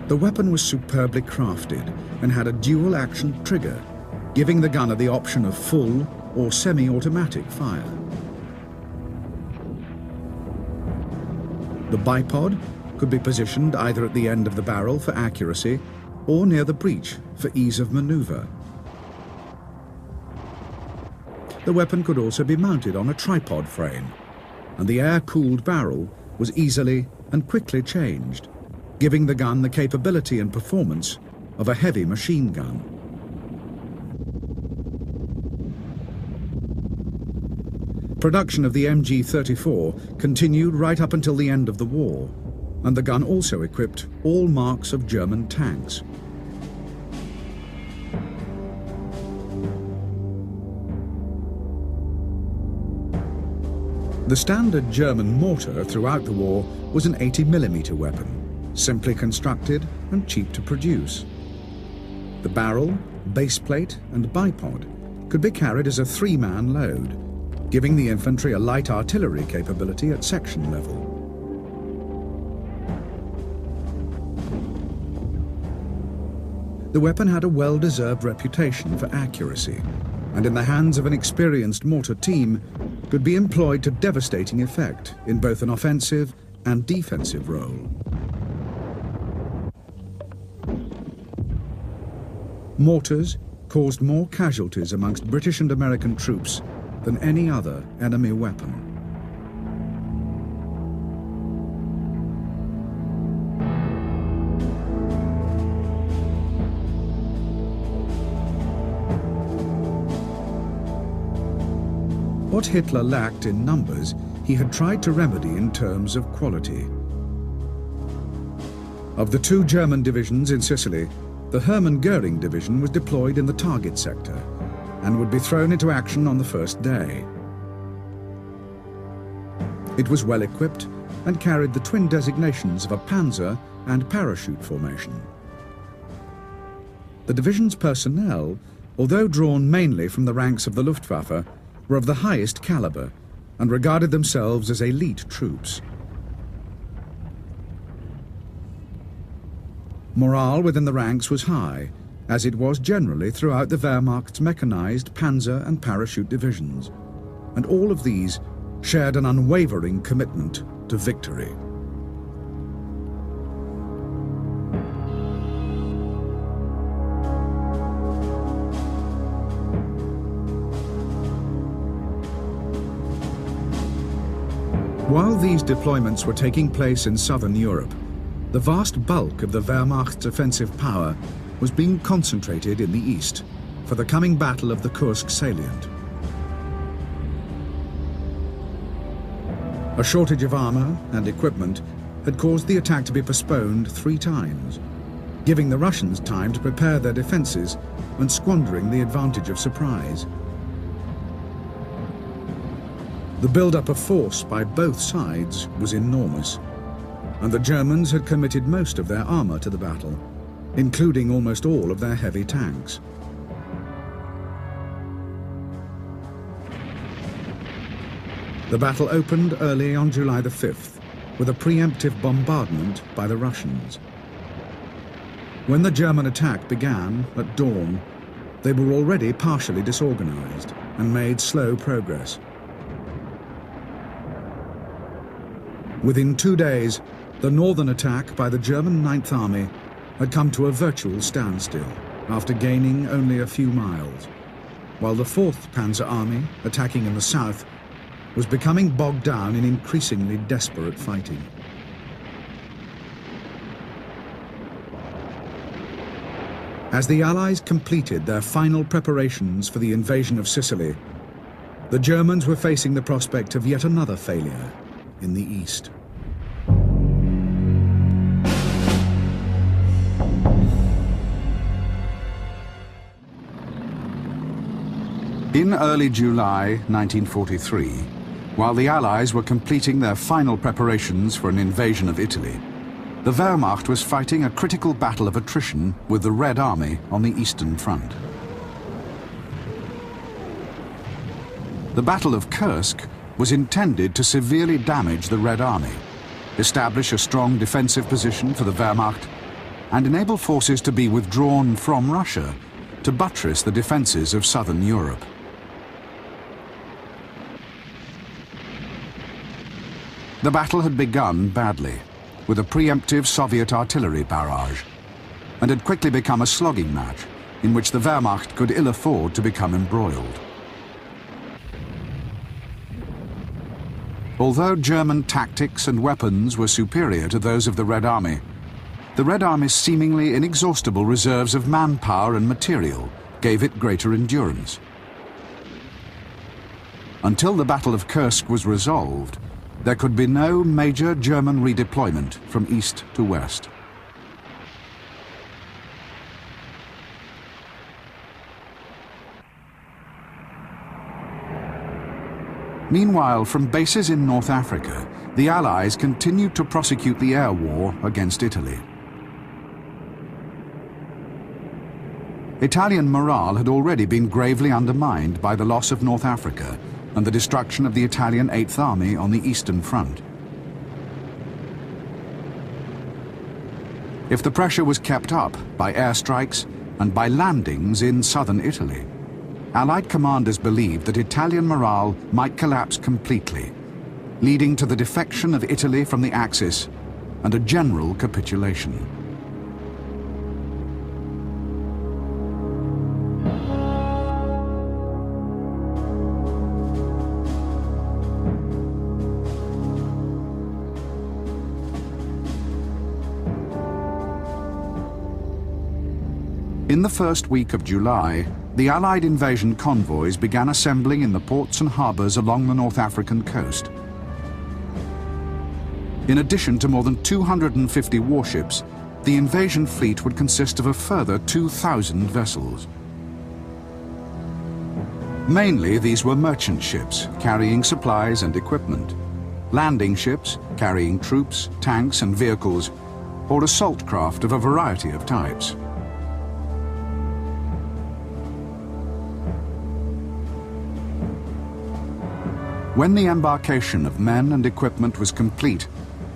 The weapon was superbly crafted and had a dual-action trigger, giving the gunner the option of full or semi-automatic fire. The bipod could be positioned either at the end of the barrel for accuracy or near the breech for ease of maneuver. The weapon could also be mounted on a tripod frame, and the air-cooled barrel was easily and quickly changed, giving the gun the capability and performance of a heavy machine gun. Production of the MG-34 continued right up until the end of the war, and the gun also equipped all marks of German tanks. The standard German mortar throughout the war was an 80mm weapon, simply constructed and cheap to produce. The barrel, baseplate and bipod could be carried as a three-man load, giving the infantry a light artillery capability at section level. The weapon had a well-deserved reputation for accuracy, and in the hands of an experienced mortar team, could be employed to devastating effect in both an offensive and defensive role. Mortars caused more casualties amongst British and American troops than any other enemy weapon. What Hitler lacked in numbers, he had tried to remedy in terms of quality. Of the two German divisions in Sicily, the Hermann Göring division was deployed in the target sector and would be thrown into action on the first day. It was well equipped and carried the twin designations of a panzer and parachute formation. The division's personnel, although drawn mainly from the ranks of the Luftwaffe, were of the highest caliber and regarded themselves as elite troops. Morale within the ranks was high, as it was generally throughout the Wehrmacht's mechanized panzer and parachute divisions, and all of these shared an unwavering commitment to victory. While these deployments were taking place in southern Europe, the vast bulk of the Wehrmacht's offensive power was being concentrated in the east for the coming Battle of the Kursk salient. A shortage of armor and equipment had caused the attack to be postponed 3 times, giving the Russians time to prepare their defenses and squandering the advantage of surprise. The build-up of force by both sides was enormous, and the Germans had committed most of their armor to the battle, including almost all of their heavy tanks. The battle opened early on July the 5th with a preemptive bombardment by the Russians. When the German attack began at dawn, they were already partially disorganized and made slow progress. Within 2 days, the northern attack by the German 9th Army had come to a virtual standstill after gaining only a few miles, while the 4th Panzer Army, attacking in the south, was becoming bogged down in increasingly desperate fighting. As the Allies completed their final preparations for the invasion of Sicily, the Germans were facing the prospect of yet another failure in the east. In early July 1943, while the Allies were completing their final preparations for an invasion of Italy, the Wehrmacht was fighting a critical battle of attrition with the Red Army on the Eastern Front. The Battle of Kursk was intended to severely damage the Red Army, establish a strong defensive position for the Wehrmacht, and enable forces to be withdrawn from Russia to buttress the defenses of southern Europe. The battle had begun badly, with a preemptive Soviet artillery barrage, and had quickly become a slogging match in which the Wehrmacht could ill afford to become embroiled. Although German tactics and weapons were superior to those of the Red Army, the Red Army's seemingly inexhaustible reserves of manpower and material gave it greater endurance. Until the Battle of Kursk was resolved, there could be no major German redeployment from east to west. Meanwhile, from bases in North Africa, the Allies continued to prosecute the air war against Italy. Italian morale had already been gravely undermined by the loss of North Africa and the destruction of the Italian 8th Army on the Eastern Front. If the pressure was kept up by airstrikes and by landings in southern Italy, Allied commanders believed that Italian morale might collapse completely, leading to the defection of Italy from the Axis and a general capitulation. In the first week of July, the Allied invasion convoys began assembling in the ports and harbours along the North African coast. In addition to more than 250 warships, the invasion fleet would consist of a further 2,000 vessels. Mainly, these were merchant ships carrying supplies and equipment, landing ships carrying troops, tanks and vehicles, or assault craft of a variety of types. When the embarkation of men and equipment was complete,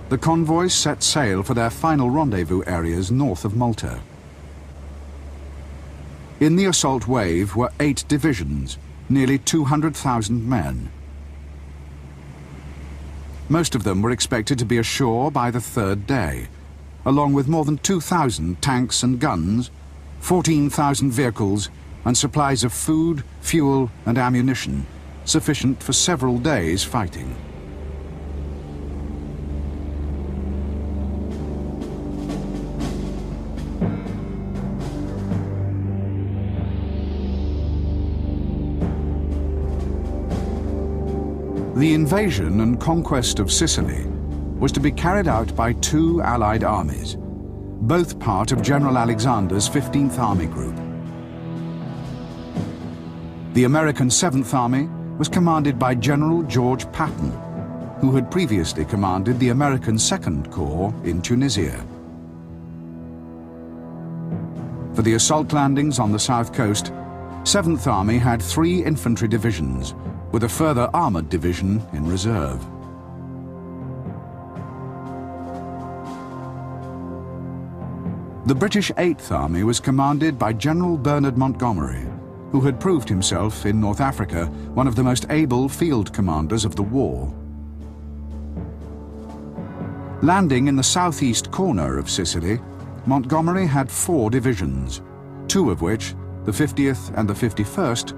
the convoys set sail for their final rendezvous areas north of Malta. In the assault wave were 8 divisions, nearly 200,000 men. Most of them were expected to be ashore by the 3rd day, along with more than 2,000 tanks and guns, 14,000 vehicles, and supplies of food, fuel, and ammunition, sufficient for several days' fighting. The invasion and conquest of Sicily was to be carried out by two Allied armies, both part of General Alexander's 15th Army Group. The American 7th Army was commanded by General George Patton, who had previously commanded the American 2nd Corps in Tunisia. For the assault landings on the south coast, 7th Army had 3 infantry divisions, with a further armoured division in reserve. The British 8th Army was commanded by General Bernard Montgomery, who had proved himself in North Africa one of the most able field commanders of the war. Landing in the southeast corner of Sicily, Montgomery had 4 divisions, 2 of which, the 50th and the 51st,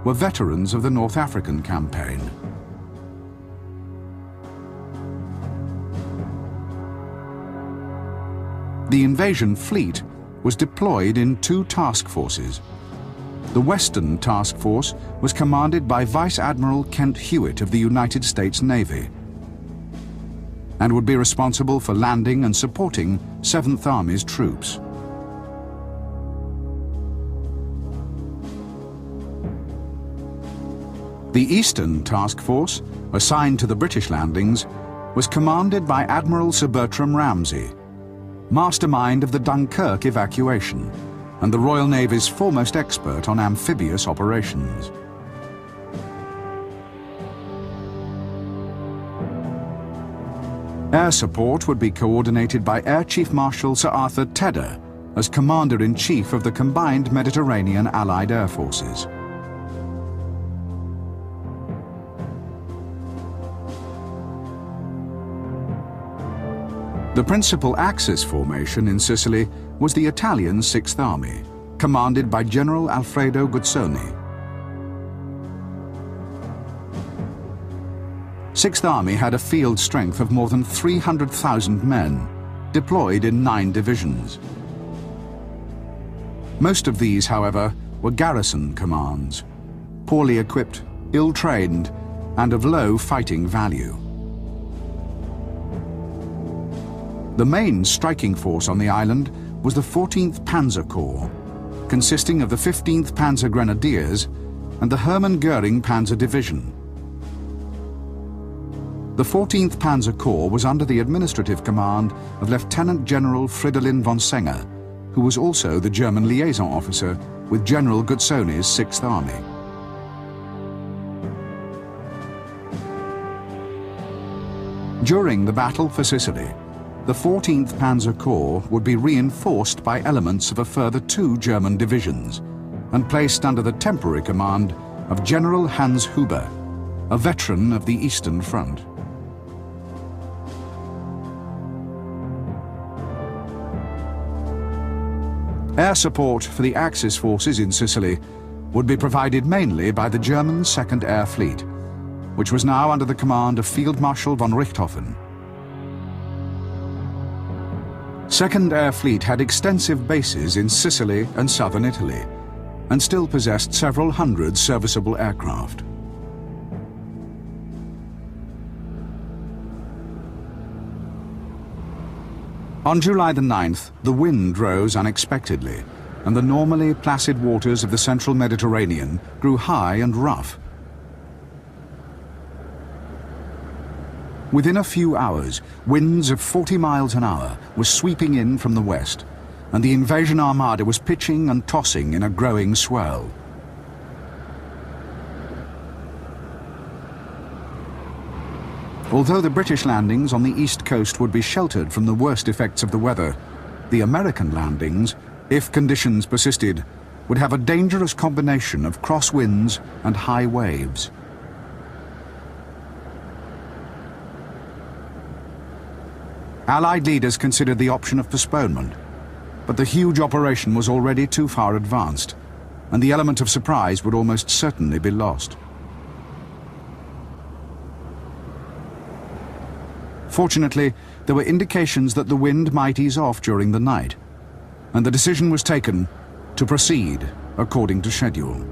were veterans of the North African campaign. The invasion fleet was deployed in 2 task forces. The Western Task Force was commanded by Vice Admiral Kent Hewitt of the United States Navy, and would be responsible for landing and supporting 7th Army's troops. The Eastern Task Force, assigned to the British landings, was commanded by Admiral Sir Bertram Ramsay, mastermind of the Dunkirk evacuation and the Royal Navy's foremost expert on amphibious operations. Air support would be coordinated by Air Chief Marshal Sir Arthur Tedder as Commander-in-Chief of the combined Mediterranean Allied Air Forces. The principal Axis formation in Sicily was the Italian 6th Army, commanded by General Alfredo Guzzoni. 6th Army had a field strength of more than 300,000 men, deployed in 9 divisions. Most of these, however, were garrison commands, poorly equipped, ill-trained, and of low fighting value. The main striking force on the island was the 14th Panzer Corps, consisting of the 15th Panzer Grenadiers and the Hermann Göring Panzer Division. The 14th Panzer Corps was under the administrative command of Lieutenant General Fridolin von Senger, who was also the German liaison officer with General Guzzoni's 6th Army. During the battle for Sicily, the 14th Panzer Corps would be reinforced by elements of a further 2 German divisions and placed under the temporary command of General Hans Huber, a veteran of the Eastern Front. Air support for the Axis forces in Sicily would be provided mainly by the German 2nd Air Fleet, which was now under the command of Field Marshal von Richthofen. 2nd Air Fleet had extensive bases in Sicily and southern Italy, and still possessed several hundred serviceable aircraft. On July the 9th, the wind rose unexpectedly, and the normally placid waters of the central Mediterranean grew high and rough. Within a few hours, winds of 40 miles an hour were sweeping in from the west, and the invasion armada was pitching and tossing in a growing swell. Although the British landings on the east coast would be sheltered from the worst effects of the weather, the American landings, if conditions persisted, would have a dangerous combination of crosswinds and high waves. Allied leaders considered the option of postponement, but the huge operation was already too far advanced, and the element of surprise would almost certainly be lost. Fortunately, there were indications that the wind might ease off during the night, and the decision was taken to proceed according to schedule.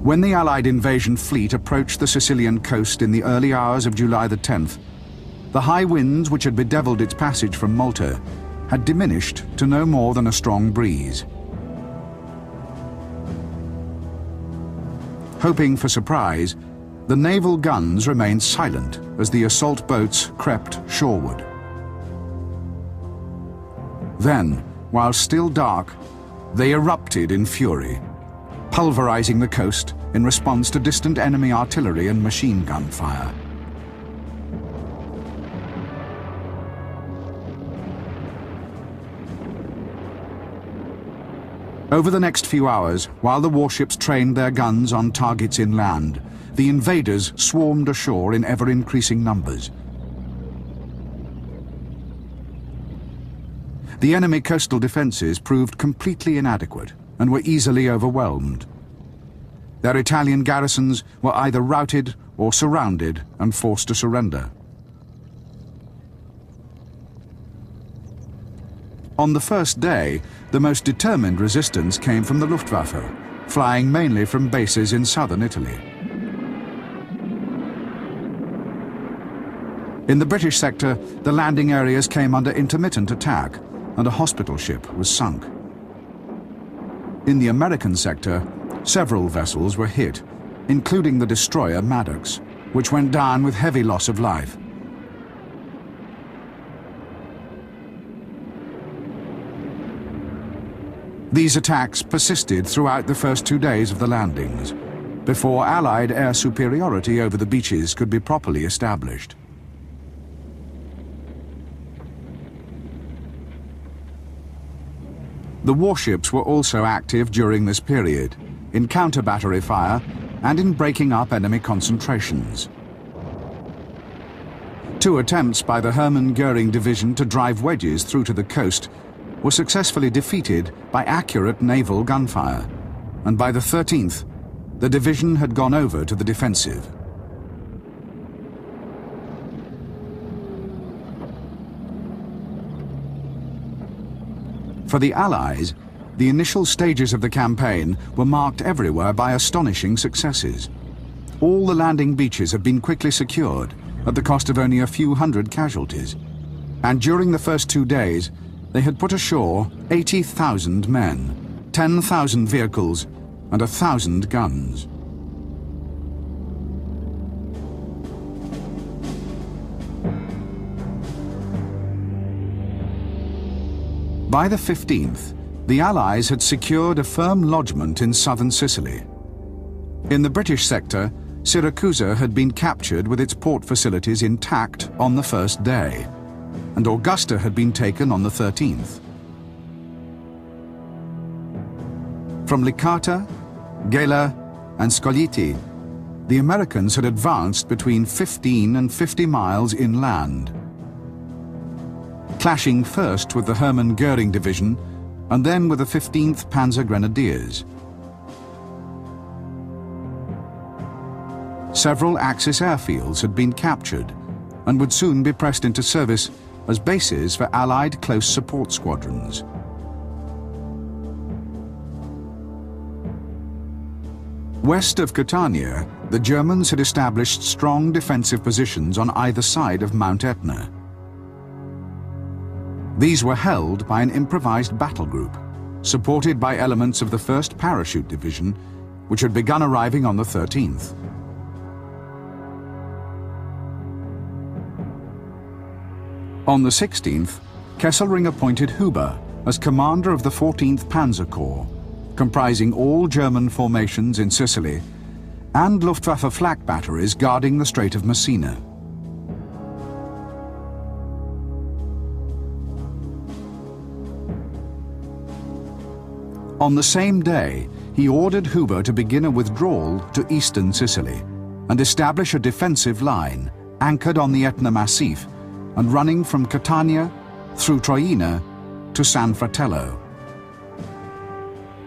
When the Allied invasion fleet approached the Sicilian coast in the early hours of July the 10th, the high winds which had bedeviled its passage from Malta had diminished to no more than a strong breeze. Hoping for surprise, the naval guns remained silent as the assault boats crept shoreward. Then, while still dark, they erupted in fury, pulverizing the coast in response to distant enemy artillery and machine gun fire. Over the next few hours, while the warships trained their guns on targets inland, the invaders swarmed ashore in ever-increasing numbers. The enemy coastal defenses proved completely inadequate and were easily overwhelmed. Their Italian garrisons were either routed or surrounded and forced to surrender. On the first day, the most determined resistance came from the Luftwaffe, flying mainly from bases in southern Italy. In the British sector, the landing areas came under intermittent attack, and a hospital ship was sunk. In the American sector, several vessels were hit, including the destroyer Maddox, which went down with heavy loss of life. These attacks persisted throughout the first 2 days of the landings, before Allied air superiority over the beaches could be properly established. The warships were also active during this period, in counter-battery fire and in breaking up enemy concentrations. 2 attempts by the Hermann Göring Division to drive wedges through to the coast were successfully defeated by accurate naval gunfire, and by the 13th, the division had gone over to the defensive. For the Allies, the initial stages of the campaign were marked everywhere by astonishing successes. All the landing beaches had been quickly secured, at the cost of only a few hundred casualties, and during the first 2 days, they had put ashore 80,000 men, 10,000 vehicles, and 1,000 guns. By the 15th, the Allies had secured a firm lodgment in southern Sicily. In the British sector, Siracusa had been captured with its port facilities intact on the first day, and Augusta had been taken on the 13th. From Licata, Gela, and Scoglitti, the Americans had advanced between 15 and 50 miles inland, clashing first with the Hermann Göring Division and then with the 15th Panzer Grenadiers. Several Axis airfields had been captured and would soon be pressed into service as bases for Allied close support squadrons. West of Catania, the Germans had established strong defensive positions on either side of Mount Etna. These were held by an improvised battle group, supported by elements of the 1st Parachute Division, which had begun arriving on the 13th. On the 16th, Kesselring appointed Huber as commander of the 14th Panzer Corps, comprising all German formations in Sicily, and Luftwaffe flak batteries guarding the Strait of Messina. On the same day, he ordered Huber to begin a withdrawal to eastern Sicily and establish a defensive line anchored on the Etna Massif and running from Catania through Troina to San Fratello.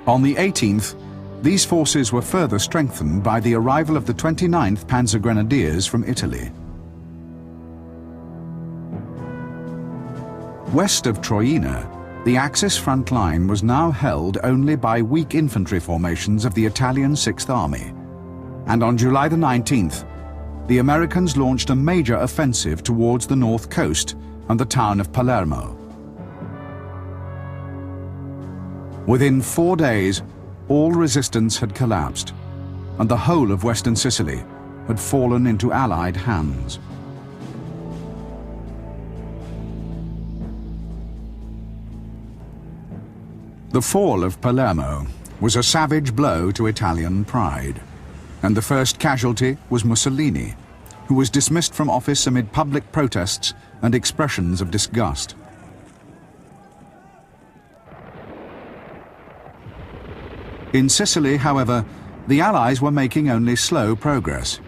On the 18th, these forces were further strengthened by the arrival of the 29th Panzer Grenadiers from Italy. West of Troina, the Axis front line was now held only by weak infantry formations of the Italian 6th Army, and on July the 19th, the Americans launched a major offensive towards the north coast and the town of Palermo. Within 4 days, all resistance had collapsed, and the whole of western Sicily had fallen into Allied hands. The fall of Palermo was a savage blow to Italian pride, and the first casualty was Mussolini, who was dismissed from office amid public protests and expressions of disgust. In Sicily, however, the Allies were making only slow progress.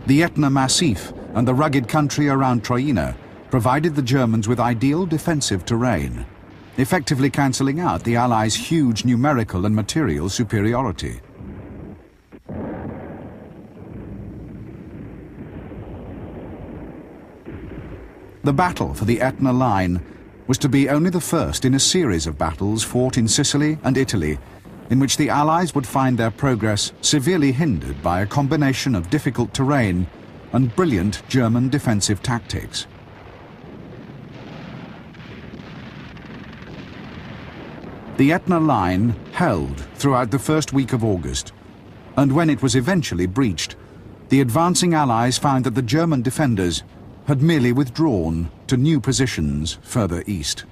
The Etna Massif and the rugged country around Troina provided the Germans with ideal defensive terrain, effectively cancelling out the Allies' huge numerical and material superiority. The battle for the Etna line was to be only the first in a series of battles fought in Sicily and Italy, in which the Allies would find their progress severely hindered by a combination of difficult terrain and brilliant German defensive tactics. The Etna line held throughout the first week of August, and when it was eventually breached, the advancing Allies found that the German defenders had merely withdrawn to new positions further east.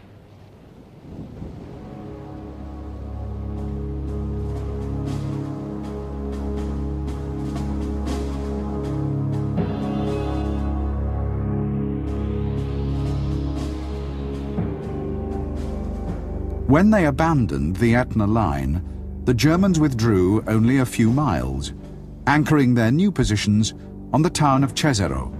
When they abandoned the Etna line, the Germans withdrew only a few miles, anchoring their new positions on the town of Cesaro.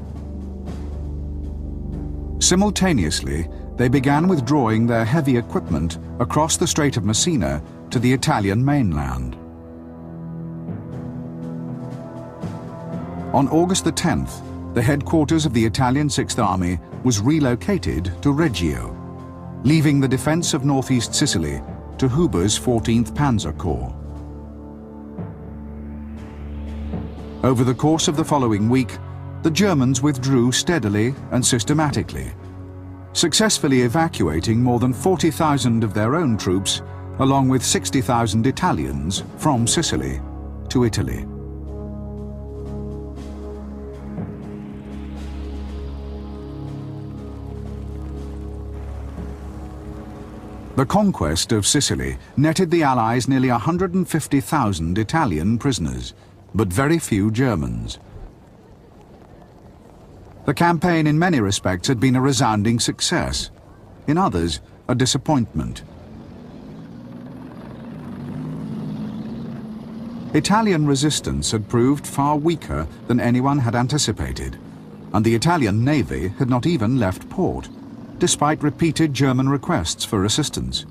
Simultaneously, they began withdrawing their heavy equipment across the Strait of Messina to the Italian mainland. On August the 10th, the headquarters of the Italian Sixth Army was relocated to Reggio, leaving the defense of northeast Sicily to Huber's 14th Panzer Corps. Over the course of the following week, the Germans withdrew steadily and systematically, successfully evacuating more than 40,000 of their own troops, along with 60,000 Italians, from Sicily to Italy. The conquest of Sicily netted the Allies nearly 150,000 Italian prisoners, but very few Germans. The campaign in many respects had been a resounding success, in others a disappointment. Italian resistance had proved far weaker than anyone had anticipated, and the Italian navy had not even left port, despite repeated German requests for assistance.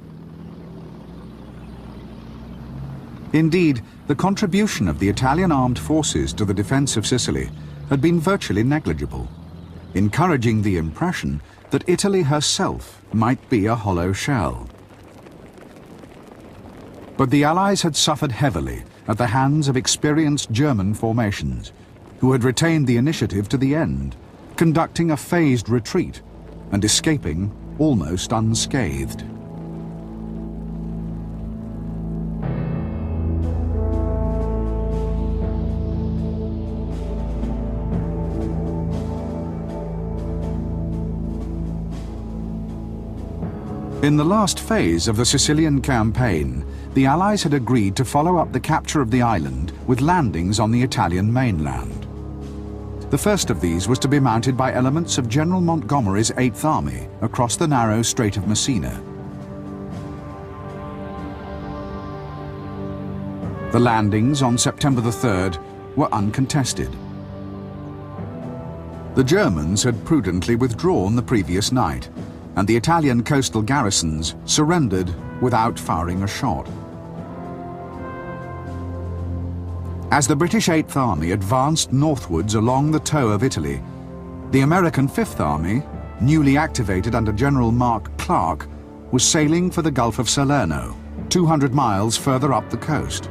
Indeed, the contribution of the Italian armed forces to the defense of Sicily had been virtually negligible, encouraging the impression that Italy herself might be a hollow shell. But the Allies had suffered heavily at the hands of experienced German formations, who had retained the initiative to the end, conducting a phased retreat and escaping almost unscathed. In the last phase of the Sicilian campaign, the Allies had agreed to follow up the capture of the island with landings on the Italian mainland. The first of these was to be mounted by elements of General Montgomery's Eighth Army across the narrow Strait of Messina. The landings on September the 3rd were uncontested. The Germans had prudently withdrawn the previous night, and the Italian coastal garrisons surrendered without firing a shot. As the British Eighth Army advanced northwards along the toe of Italy, the American Fifth Army, newly activated under General Mark Clark, was sailing for the Gulf of Salerno, 200 miles further up the coast.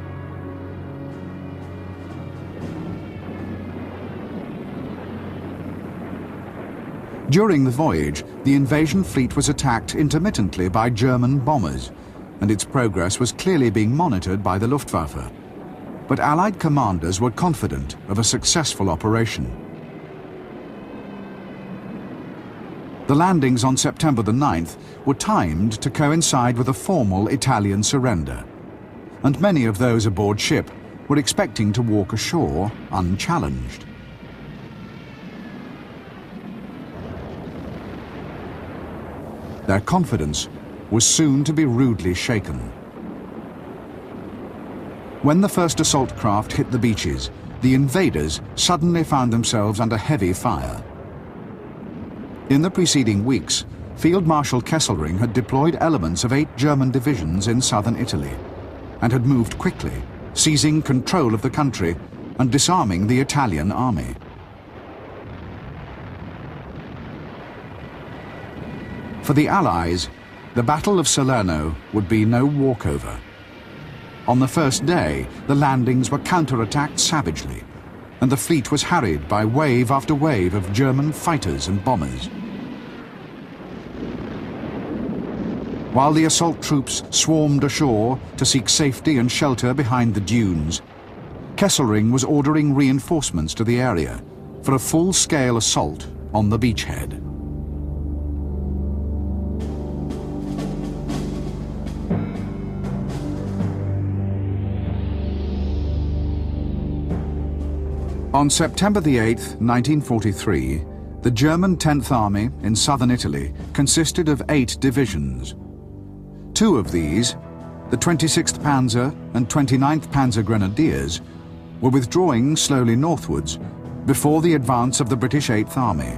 During the voyage, the invasion fleet was attacked intermittently by German bombers, and its progress was clearly being monitored by the Luftwaffe. But Allied commanders were confident of a successful operation. The landings on September the 9th were timed to coincide with a formal Italian surrender, and many of those aboard ship were expecting to walk ashore unchallenged. Their confidence was soon to be rudely shaken. When the first assault craft hit the beaches, the invaders suddenly found themselves under heavy fire. In the preceding weeks, Field Marshal Kesselring had deployed elements of 8 German divisions in southern Italy and had moved quickly, seizing control of the country and disarming the Italian army. For the Allies, the Battle of Salerno would be no walkover. On the first day, the landings were counterattacked savagely, and the fleet was harried by wave after wave of German fighters and bombers. While the assault troops swarmed ashore to seek safety and shelter behind the dunes, Kesselring was ordering reinforcements to the area for a full-scale assault on the beachhead. On September the 8th, 1943, the German 10th Army in southern Italy consisted of 8 divisions. 2 of these, the 26th Panzer and 29th Panzer Grenadiers, were withdrawing slowly northwards before the advance of the British 8th Army,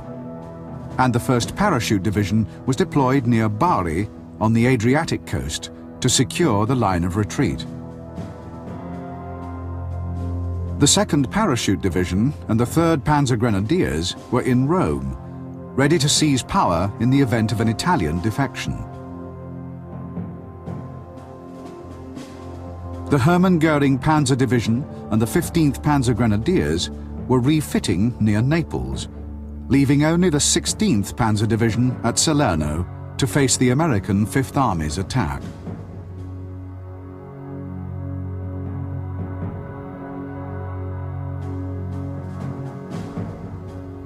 and the 1st Parachute Division was deployed near Bari on the Adriatic coast to secure the line of retreat. The 2nd Parachute Division and the 3rd Panzer Grenadiers were in Rome, ready to seize power in the event of an Italian defection. The Hermann Göring Panzer Division and the 15th Panzer Grenadiers were refitting near Naples, leaving only the 16th Panzer Division at Salerno to face the American Fifth Army's attack.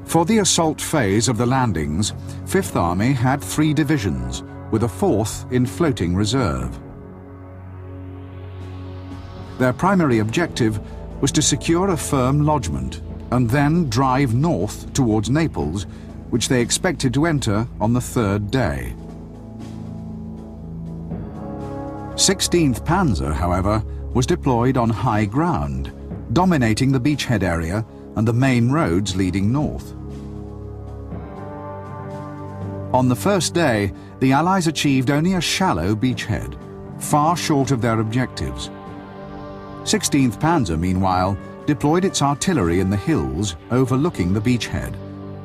For the assault phase of the landings, Fifth Army had 3 divisions, with a 4th in floating reserve. Their primary objective was to secure a firm lodgment and then drive north towards Naples, which they expected to enter on the 3rd day. 16th Panzer, however, was deployed on high ground, dominating the beachhead area and the main roads leading north. On the first day, the Allies achieved only a shallow beachhead, far short of their objectives. 16th Panzer, meanwhile, deployed its artillery in the hills overlooking the beachhead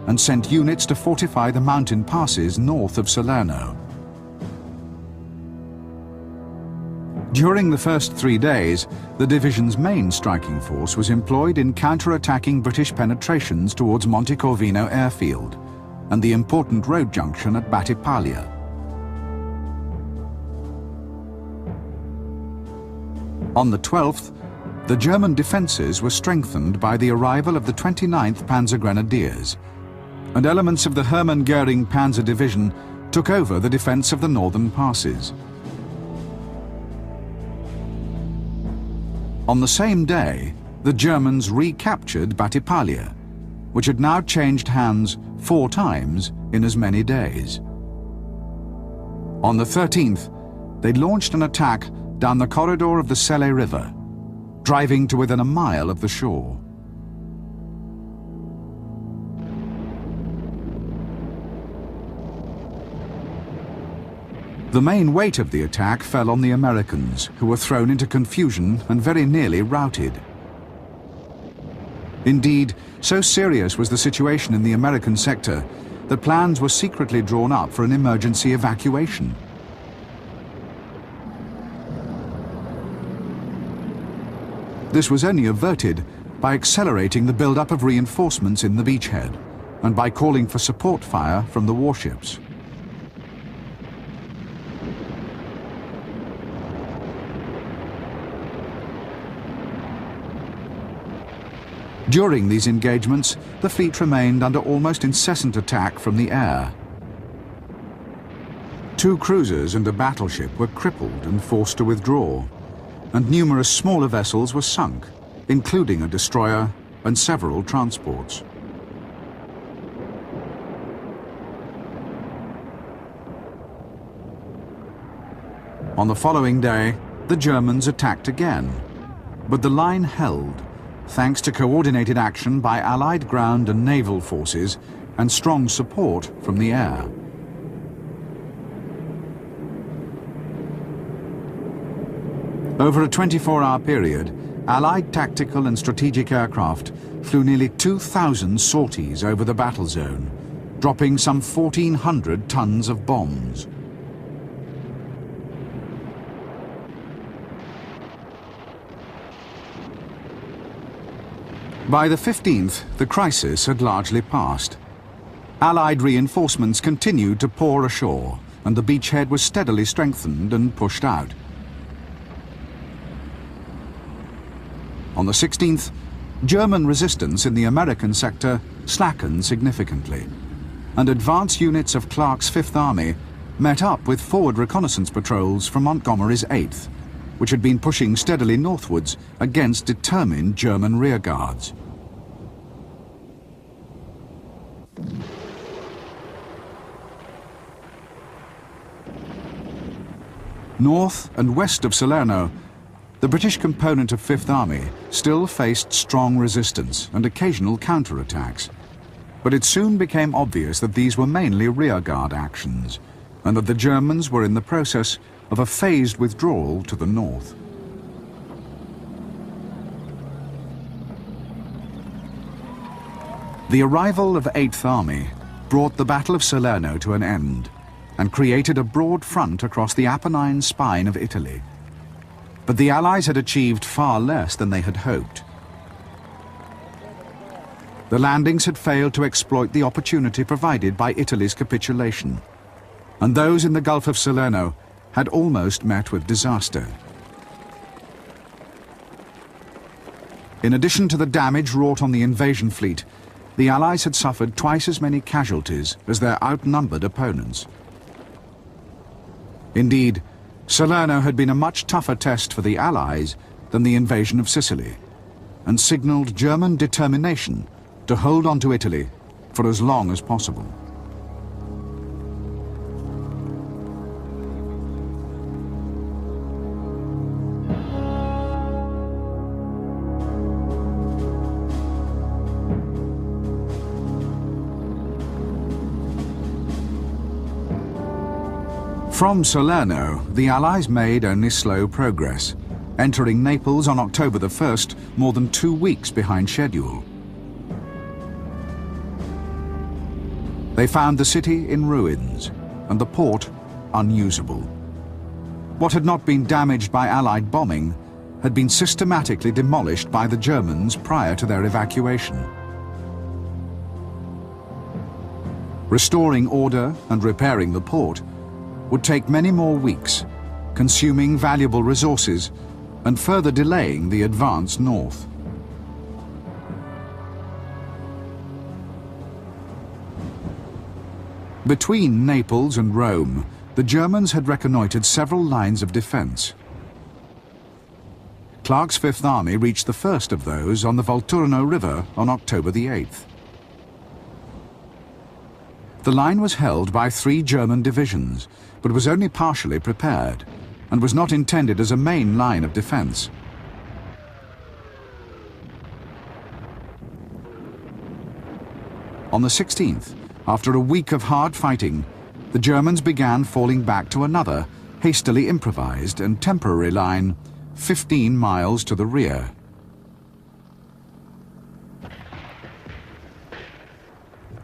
and sent units to fortify the mountain passes north of Salerno. During the first 3 days, the division's main striking force was employed in counter-attacking British penetrations towards Montecorvino airfield and the important road junction at Battipaglia. On the 12th, the German defences were strengthened by the arrival of the 29th Panzer Grenadiers, and elements of the Hermann Göring Panzer Division took over the defence of the northern passes. On the same day, the Germans recaptured Battipaglia, which had now changed hands 4 times in as many days. On the 13th, they launched an attack down the corridor of the Selle River, driving to within a mile of the shore. The main weight of the attack fell on the Americans, who were thrown into confusion and very nearly routed. Indeed, so serious was the situation in the American sector that plans were secretly drawn up for an emergency evacuation. This was only averted by accelerating the build-up of reinforcements in the beachhead and by calling for support fire from the warships. During these engagements, the fleet remained under almost incessant attack from the air. 2 cruisers and a battleship were crippled and forced to withdraw, and numerous smaller vessels were sunk, including a destroyer and several transports. On the following day, the Germans attacked again, but the line held, thanks to coordinated action by Allied ground and naval forces and strong support from the air. Over a 24-hour period, Allied tactical and strategic aircraft flew nearly 2,000 sorties over the battle zone, dropping some 1,400 tons of bombs. By the 15th, the crisis had largely passed. Allied reinforcements continued to pour ashore, and the beachhead was steadily strengthened and pushed out. On the 16th, German resistance in the American sector slackened significantly, and advance units of Clark's Fifth Army met up with forward reconnaissance patrols from Montgomery's 8th, which had been pushing steadily northwards against determined German rearguards. North and west of Salerno, the British component of Fifth Army still faced strong resistance and occasional counterattacks, but it soon became obvious that these were mainly rearguard actions, and that the Germans were in the process of a phased withdrawal to the north. The arrival of 8th Army brought the Battle of Salerno to an end and created a broad front across the Apennine spine of Italy. But the Allies had achieved far less than they had hoped. The landings had failed to exploit the opportunity provided by Italy's capitulation, and those in the Gulf of Salerno had almost met with disaster. In addition to the damage wrought on the invasion fleet, the Allies had suffered twice as many casualties as their outnumbered opponents. Indeed, Salerno had been a much tougher test for the Allies than the invasion of Sicily, and signalled German determination to hold on to Italy for as long as possible. From Salerno, the Allies made only slow progress, entering Naples on October the 1st, more than 2 weeks behind schedule. They found the city in ruins and the port unusable. What had not been damaged by Allied bombing had been systematically demolished by the Germans prior to their evacuation. Restoring order and repairing the port would take many more weeks, consuming valuable resources and further delaying the advance north. Between Naples and Rome, the Germans had reconnoitred several lines of defense. Clark's Fifth Army reached the first of those on the Volturno River on October the 8th. The line was held by 3 German divisions, but was only partially prepared, and was not intended as a main line of defense. On the 16th, after a week of hard fighting, the Germans began falling back to another, hastily improvised and temporary line, 15 miles to the rear.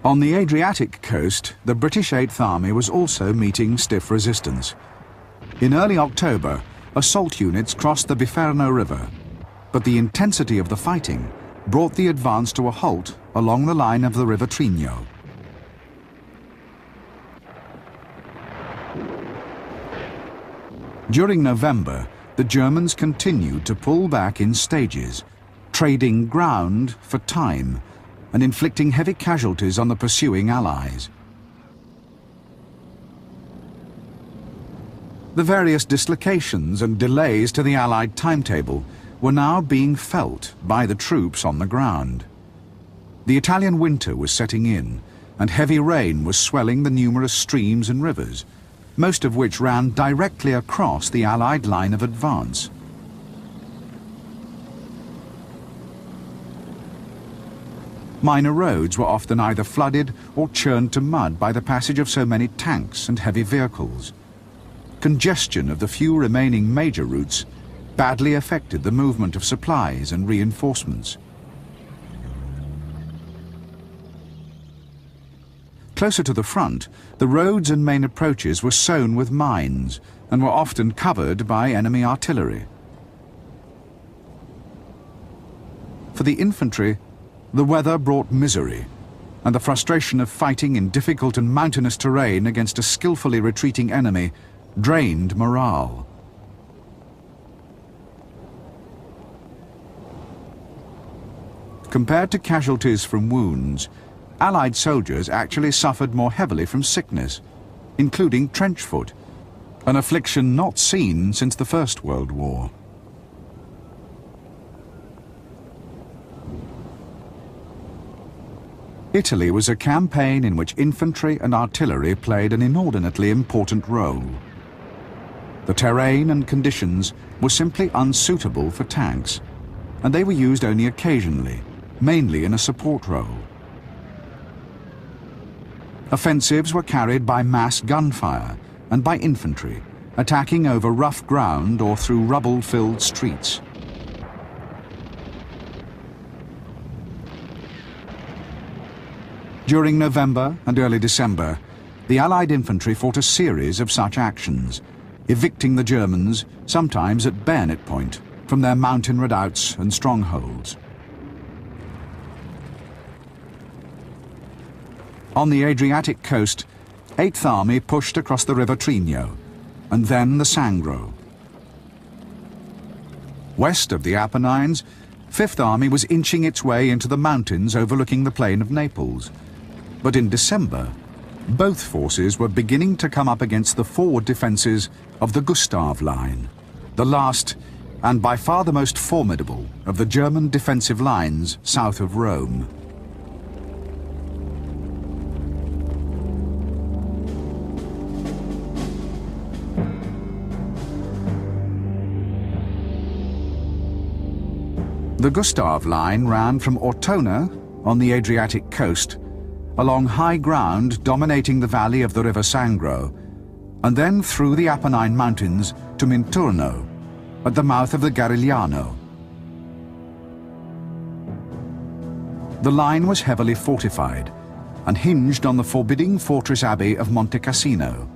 On the Adriatic coast, the British 8th Army was also meeting stiff resistance. In early October, assault units crossed the Biferno River, but the intensity of the fighting brought the advance to a halt along the line of the River Trino. During November, the Germans continued to pull back in stages, trading ground for time and inflicting heavy casualties on the pursuing Allies. The various dislocations and delays to the Allied timetable were now being felt by the troops on the ground. The Italian winter was setting in, and heavy rain was swelling the numerous streams and rivers, most of which ran directly across the Allied line of advance. Minor roads were often either flooded or churned to mud by the passage of so many tanks and heavy vehicles. Congestion of the few remaining major routes badly affected the movement of supplies and reinforcements. Closer to the front, the roads and main approaches were sown with mines and were often covered by enemy artillery. For the infantry, the weather brought misery, and the frustration of fighting in difficult and mountainous terrain against a skillfully retreating enemy drained morale. Compared to casualties from wounds, Allied soldiers actually suffered more heavily from sickness, including trench foot, an affliction not seen since the First World War. Italy was a campaign in which infantry and artillery played an inordinately important role. The terrain and conditions were simply unsuitable for tanks, and they were used only occasionally, mainly in a support role. Offensives were carried by mass gunfire and by infantry, attacking over rough ground or through rubble-filled streets. During November and early December, the Allied infantry fought a series of such actions, evicting the Germans, sometimes at bayonet point, from their mountain redoubts and strongholds. On the Adriatic coast, 8th Army pushed across the River Trino, and then the Sangro. West of the Apennines, 5th Army was inching its way into the mountains overlooking the plain of Naples. But in December, both forces were beginning to come up against the forward defences of the Gustav Line, the last and by far the most formidable of the German defensive lines south of Rome. The Gustav Line ran from Ortona on the Adriatic coast, along high ground dominating the valley of the River Sangro, and then through the Apennine Mountains to Minturno, at the mouth of the Garigliano. The line was heavily fortified and hinged on the forbidding fortress abbey of Monte Cassino.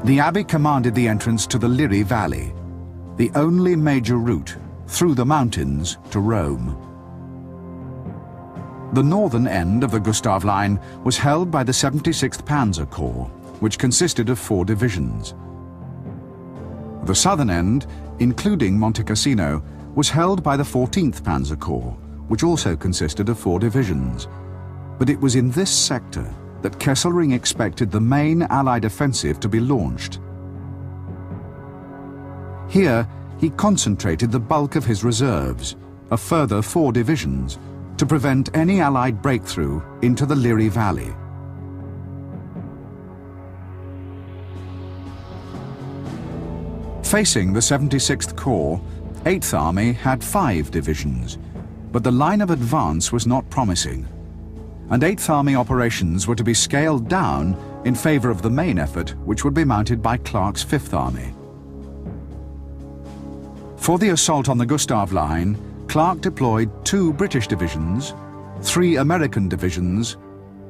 The abbey commanded the entrance to the Liri Valley, the only major route through the mountains to Rome. The northern end of the Gustav Line was held by the 76th Panzer Corps, which consisted of 4 divisions. The southern end, including Monte Cassino, was held by the 14th Panzer Corps, which also consisted of 4 divisions. But it was in this sector that Kesselring expected the main Allied offensive to be launched. Here, he concentrated the bulk of his reserves, a further 4 divisions, to prevent any Allied breakthrough into the Liri Valley. Facing the 76th Corps, 8th Army had 5 divisions, but the line of advance was not promising, and 8th Army operations were to be scaled down in favour of the main effort, which would be mounted by Clark's 5th Army. For the assault on the Gustav Line, Clark deployed 2 British divisions, 3 American divisions,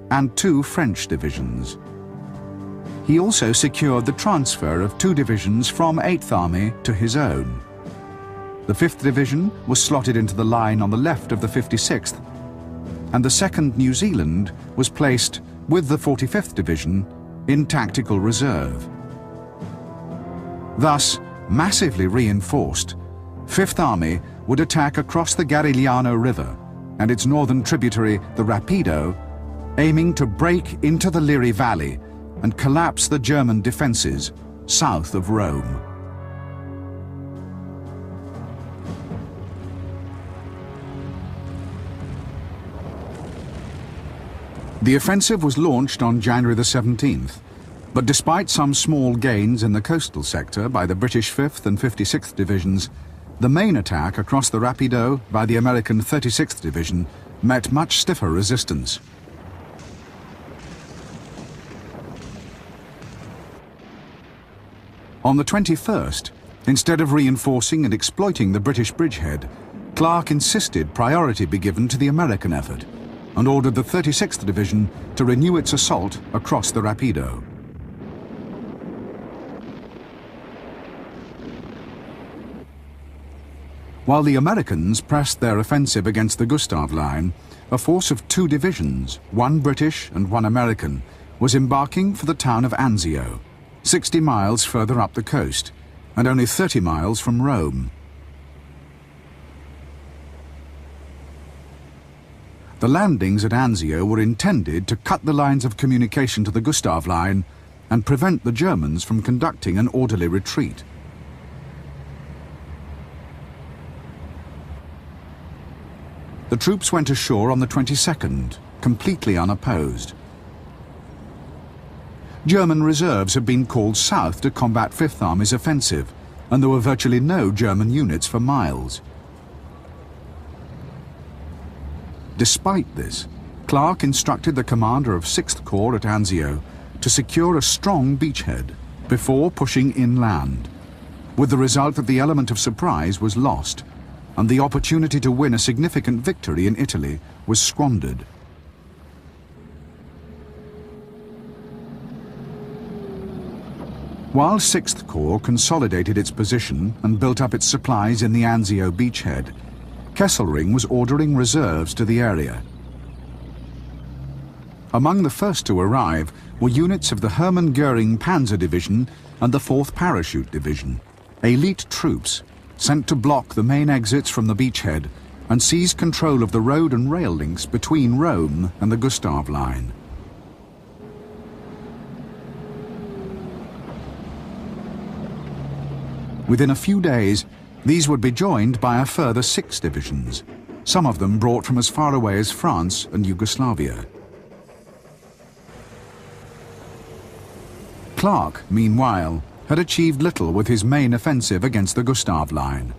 and 2 French divisions. He also secured the transfer of 2 divisions from 8th Army to his own. The 5th Division was slotted into the line on the left of the 56th, and the 2nd New Zealand was placed with the 45th Division in tactical reserve. Thus, massively reinforced, 5th Army would attack across the Garigliano River and its northern tributary, the Rapido, aiming to break into the Liri Valley and collapse the German defences south of Rome. The offensive was launched on January the 17th, but despite some small gains in the coastal sector by the British 5th and 56th Divisions, the main attack across the Rapido by the American 36th Division met much stiffer resistance. On the 21st, instead of reinforcing and exploiting the British bridgehead, Clark insisted priority be given to the American effort and ordered the 36th Division to renew its assault across the Rapido. While the Americans pressed their offensive against the Gustav Line, a force of 2 divisions, 1 British and 1 American, was embarking for the town of Anzio, 60 miles further up the coast, and only 30 miles from Rome. The landings at Anzio were intended to cut the lines of communication to the Gustav Line and prevent the Germans from conducting an orderly retreat. The troops went ashore on the 22nd, completely unopposed. German reserves had been called south to combat 5th Army's offensive, and there were virtually no German units for miles. Despite this, Clark instructed the commander of 6th Corps at Anzio to secure a strong beachhead before pushing inland, with the result that the element of surprise was lost, and the opportunity to win a significant victory in Italy was squandered. While 6th Corps consolidated its position and built up its supplies in the Anzio beachhead, Kesselring was ordering reserves to the area. Among the first to arrive were units of the Hermann Göring Panzer Division and the 4th Parachute Division, elite troops sent to block the main exits from the beachhead and seize control of the road and rail links between Rome and the Gustav Line. Within a few days, these would be joined by a further 6 divisions, some of them brought from as far away as France and Yugoslavia. Clark, meanwhile, had achieved little with his main offensive against the Gustav Line.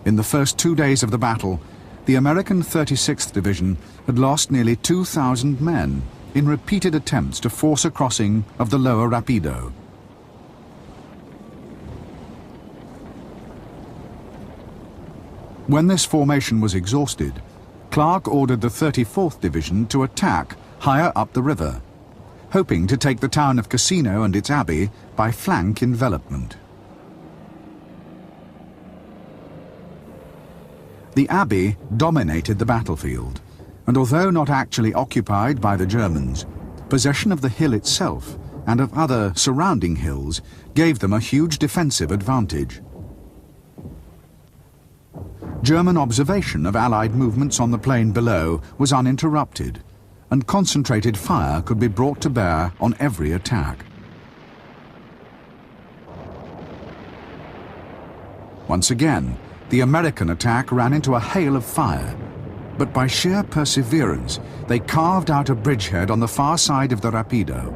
In the first 2 days of the battle, the American 36th Division had lost nearly 2,000 men in repeated attempts to force a crossing of the lower Rapido. When this formation was exhausted, Clark ordered the 34th Division to attack higher up the river, hoping to take the town of Cassino and its abbey by flank envelopment. The abbey dominated the battlefield, and although not actually occupied by the Germans, possession of the hill itself and of other surrounding hills gave them a huge defensive advantage. German observation of Allied movements on the plain below was uninterrupted, and concentrated fire could be brought to bear on every attack. Once again, the American attack ran into a hail of fire, but by sheer perseverance, they carved out a bridgehead on the far side of the Rapido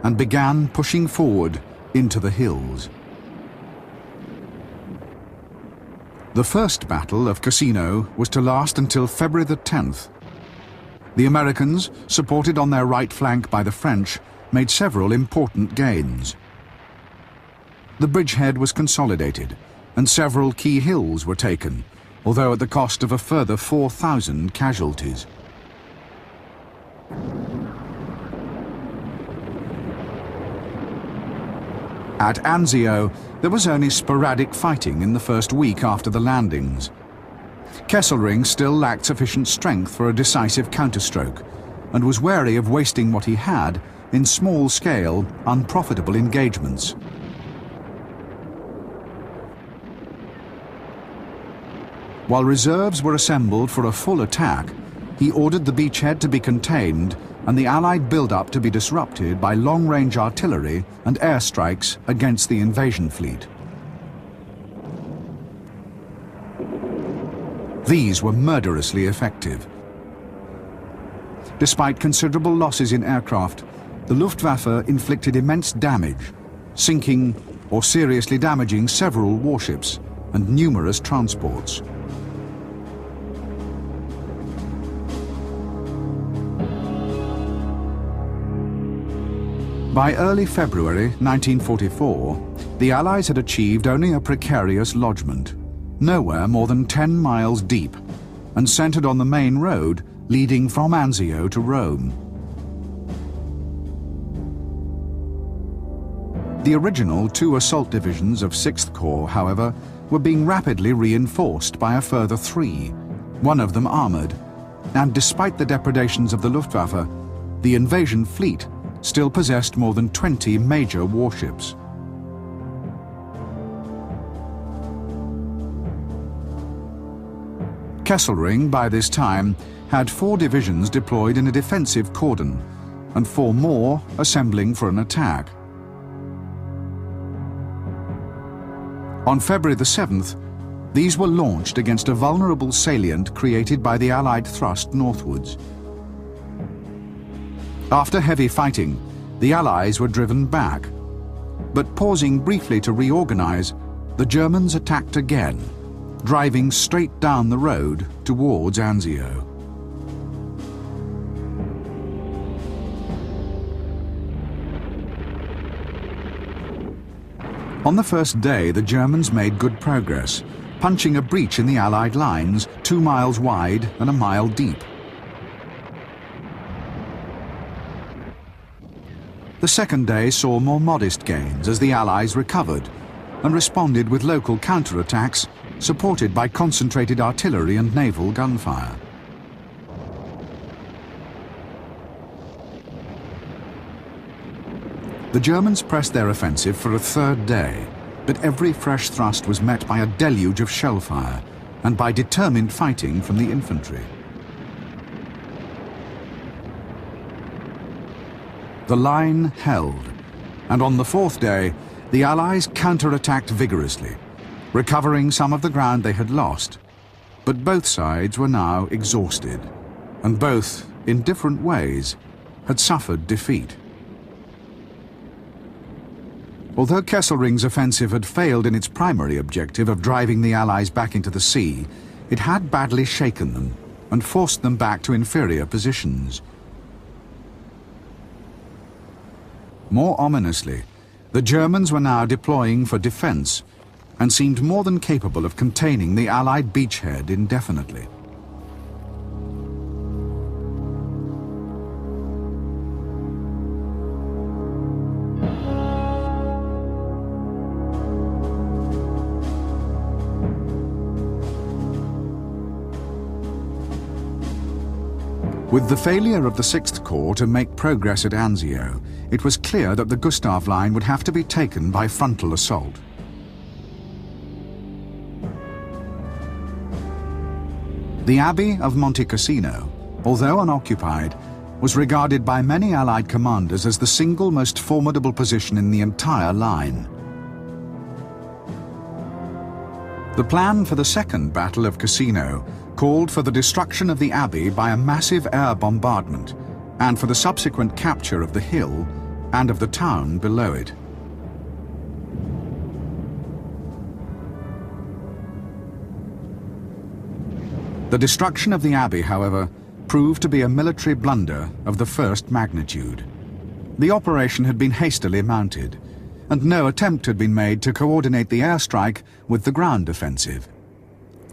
and began pushing forward into the hills. The first battle of Cassino was to last until February the 10th. The Americans, supported on their right flank by the French, made several important gains. The bridgehead was consolidated, and several key hills were taken, although at the cost of a further 4,000 casualties. At Anzio, there was only sporadic fighting in the first week after the landings. Kesselring still lacked sufficient strength for a decisive counterstroke, and was wary of wasting what he had in small-scale, unprofitable engagements. While reserves were assembled for a full attack, he ordered the beachhead to be contained and the Allied build-up to be disrupted by long-range artillery and airstrikes against the invasion fleet. These were murderously effective. Despite considerable losses in aircraft, the Luftwaffe inflicted immense damage, sinking or seriously damaging several warships and numerous transports. By early February 1944, the Allies had achieved only a precarious lodgment, nowhere more than 10 miles deep, and centered on the main road leading from Anzio to Rome. The original 2 assault divisions of 6th Corps, however, were being rapidly reinforced by a further 3, one of them armored, and despite the depredations of the Luftwaffe, the invasion fleet still possessed more than 20 major warships. Kesselring, by this time, had 4 divisions deployed in a defensive cordon, and 4 more assembling for an attack. On February the 7th, these were launched against a vulnerable salient created by the Allied thrust northwards. After heavy fighting, the Allies were driven back, but pausing briefly to reorganize, the Germans attacked again, driving straight down the road towards Anzio. On the first day, the Germans made good progress, punching a breach in the Allied lines 2 miles wide and a mile deep. The second day saw more modest gains as the Allies recovered and responded with local counterattacks supported by concentrated artillery and naval gunfire. The Germans pressed their offensive for a third day, but every fresh thrust was met by a deluge of shellfire and by determined fighting from the infantry. The line held, and on the 4th day, the Allies counterattacked vigorously, recovering some of the ground they had lost. But both sides were now exhausted, and both, in different ways, had suffered defeat. Although Kesselring's offensive had failed in its primary objective of driving the Allies back into the sea, it had badly shaken them and forced them back to inferior positions. More ominously, the Germans were now deploying for defense and seemed more than capable of containing the Allied beachhead indefinitely. With the failure of the 6th Corps to make progress at Anzio, it was clear that the Gustav Line would have to be taken by frontal assault. The Abbey of Monte Cassino, although unoccupied, was regarded by many Allied commanders as the single most formidable position in the entire line. The plan for the Second Battle of Cassino called for the destruction of the abbey by a massive air bombardment and for the subsequent capture of the hill and of the town below it. The destruction of the abbey, however, proved to be a military blunder of the first magnitude. The operation had been hastily mounted, and no attempt had been made to coordinate the airstrike with the ground offensive.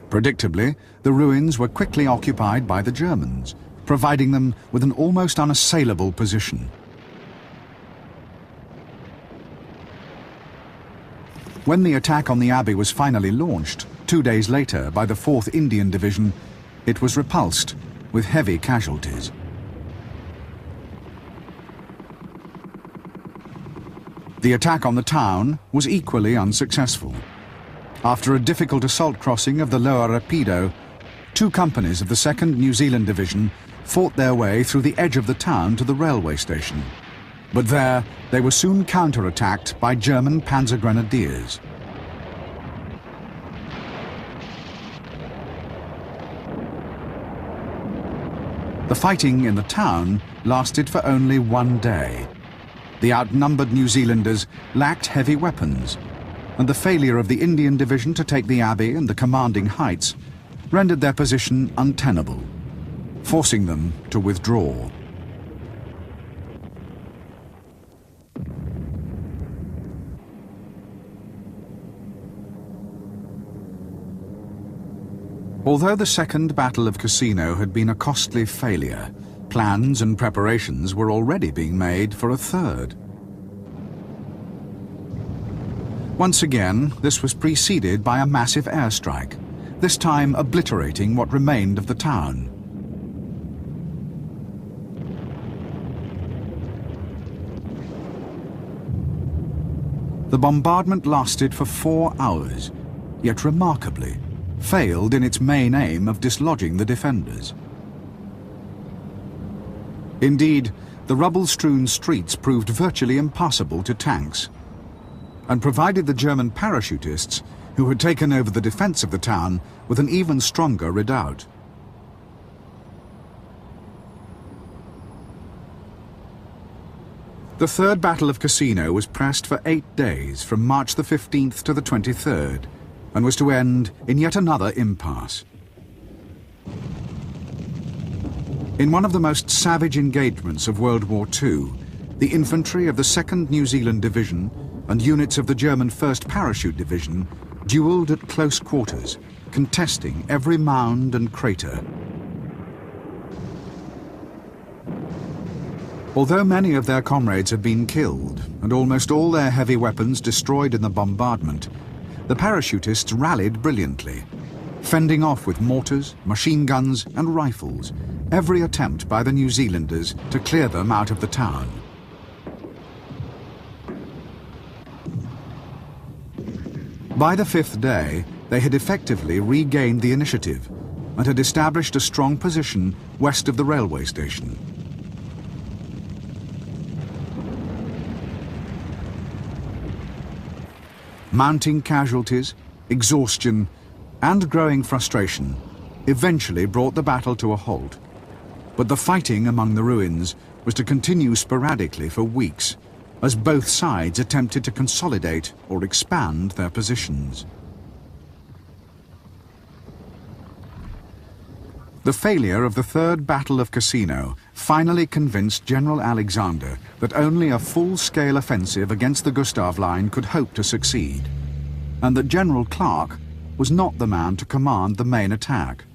Predictably, the ruins were quickly occupied by the Germans, providing them with an almost unassailable position. When the attack on the abbey was finally launched, 2 days later, by the 4th Indian Division, it was repulsed with heavy casualties. The attack on the town was equally unsuccessful. After a difficult assault crossing of the lower Rapido, 2 companies of the 2nd New Zealand Division fought their way through the edge of the town to the railway station. But there, they were soon counterattacked by German panzer grenadiers. The fighting in the town lasted for only 1 day. The outnumbered New Zealanders lacked heavy weapons, and the failure of the Indian Division to take the abbey and the commanding heights rendered their position untenable, forcing them to withdraw. Although the Second Battle of Cassino had been a costly failure, plans and preparations were already being made for a third. Once again, this was preceded by a massive airstrike, this time obliterating what remained of the town. The bombardment lasted for 4 hours, yet remarkably, failed in its main aim of dislodging the defenders. Indeed, the rubble-strewn streets proved virtually impassable to tanks, and provided the German parachutists, who had taken over the defense of the town, with an even stronger redoubt. The Third Battle of Cassino was pressed for 8 days, from March the 15th to the 23rd, and was to end in yet another impasse. In one of the most savage engagements of World War II, the infantry of the 2nd New Zealand Division and units of the German 1st Parachute Division duelled at close quarters, contesting every mound and crater. Although many of their comrades had been killed and almost all their heavy weapons destroyed in the bombardment, the parachutists rallied brilliantly, fending off with mortars, machine guns and rifles every attempt by the New Zealanders to clear them out of the town. By the 5th day, they had effectively regained the initiative and had established a strong position west of the railway station. Mounting casualties, exhaustion, and growing frustration eventually brought the battle to a halt. But the fighting among the ruins was to continue sporadically for weeks, as both sides attempted to consolidate or expand their positions. The failure of the Third Battle of Cassino finally convinced General Alexander that only a full-scale offensive against the Gustav Line could hope to succeed, and that General Clark was not the man to command the main attack.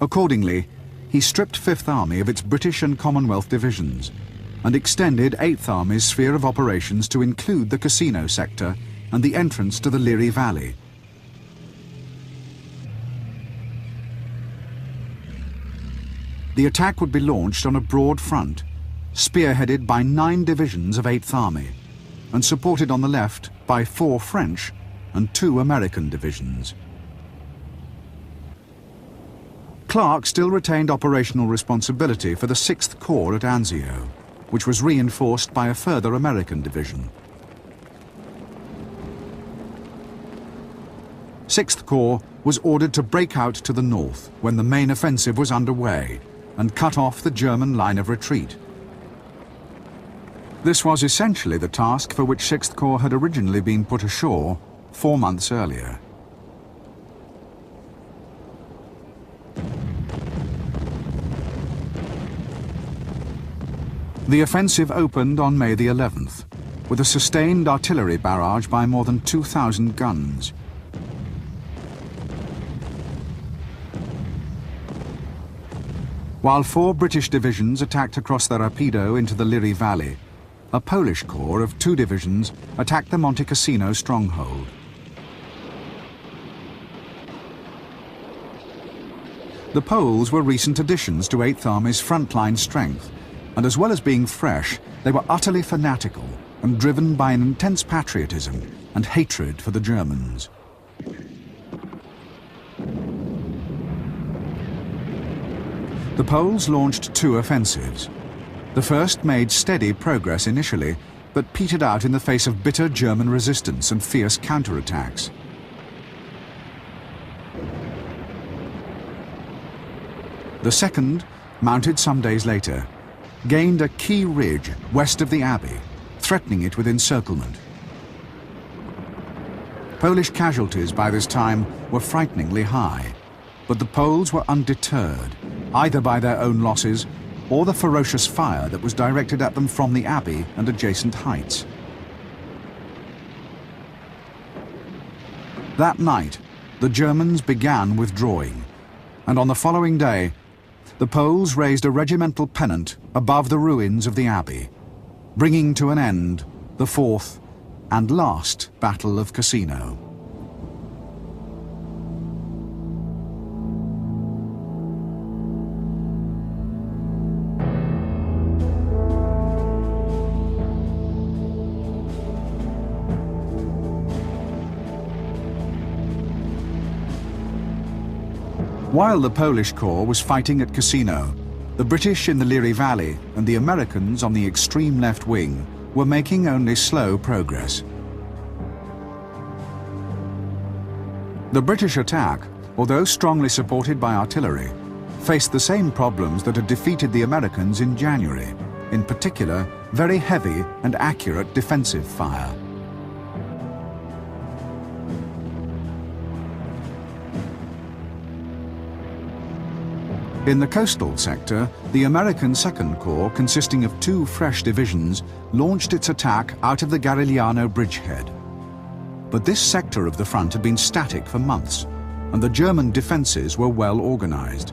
Accordingly, he stripped Fifth Army of its British and Commonwealth divisions and extended Eighth Army's sphere of operations to include the Cassino sector and the entrance to the Liri Valley. The attack would be launched on a broad front, spearheaded by 9 divisions of Eighth Army, and supported on the left by 4 French and 2 American divisions. Clark still retained operational responsibility for the 6th Corps at Anzio, which was reinforced by a further American division. 6th Corps was ordered to break out to the north when the main offensive was underway and cut off the German line of retreat. This was essentially the task for which 6th Corps had originally been put ashore 4 months earlier. The offensive opened on May the 11th, with a sustained artillery barrage by more than 2,000 guns. While 4 British divisions attacked across the Rapido into the Liri Valley, a Polish corps of 2 divisions attacked the Monte Cassino stronghold. The Poles were recent additions to 8th Army's frontline strength, and as well as being fresh, they were utterly fanatical and driven by an intense patriotism and hatred for the Germans. The Poles launched 2 offensives. The first made steady progress initially, but petered out in the face of bitter German resistance and fierce counterattacks. The second, mounted some days later, gained a key ridge west of the Abbey, threatening it with encirclement. Polish casualties by this time were frighteningly high, but the Poles were undeterred, either by their own losses or the ferocious fire that was directed at them from the Abbey and adjacent heights. That night, the Germans began withdrawing, and on the following day, the Poles raised a regimental pennant above the ruins of the Abbey, bringing to an end the 4th and last Battle of Cassino. While the Polish corps was fighting at Cassino, the British in the Liri Valley and the Americans on the extreme left wing were making only slow progress. The British attack, although strongly supported by artillery, faced the same problems that had defeated the Americans in January, in particular, very heavy and accurate defensive fire. In the coastal sector, the American Second Corps, consisting of 2 fresh divisions, launched its attack out of the Garigliano bridgehead. But this sector of the front had been static for months, and the German defences were well organised.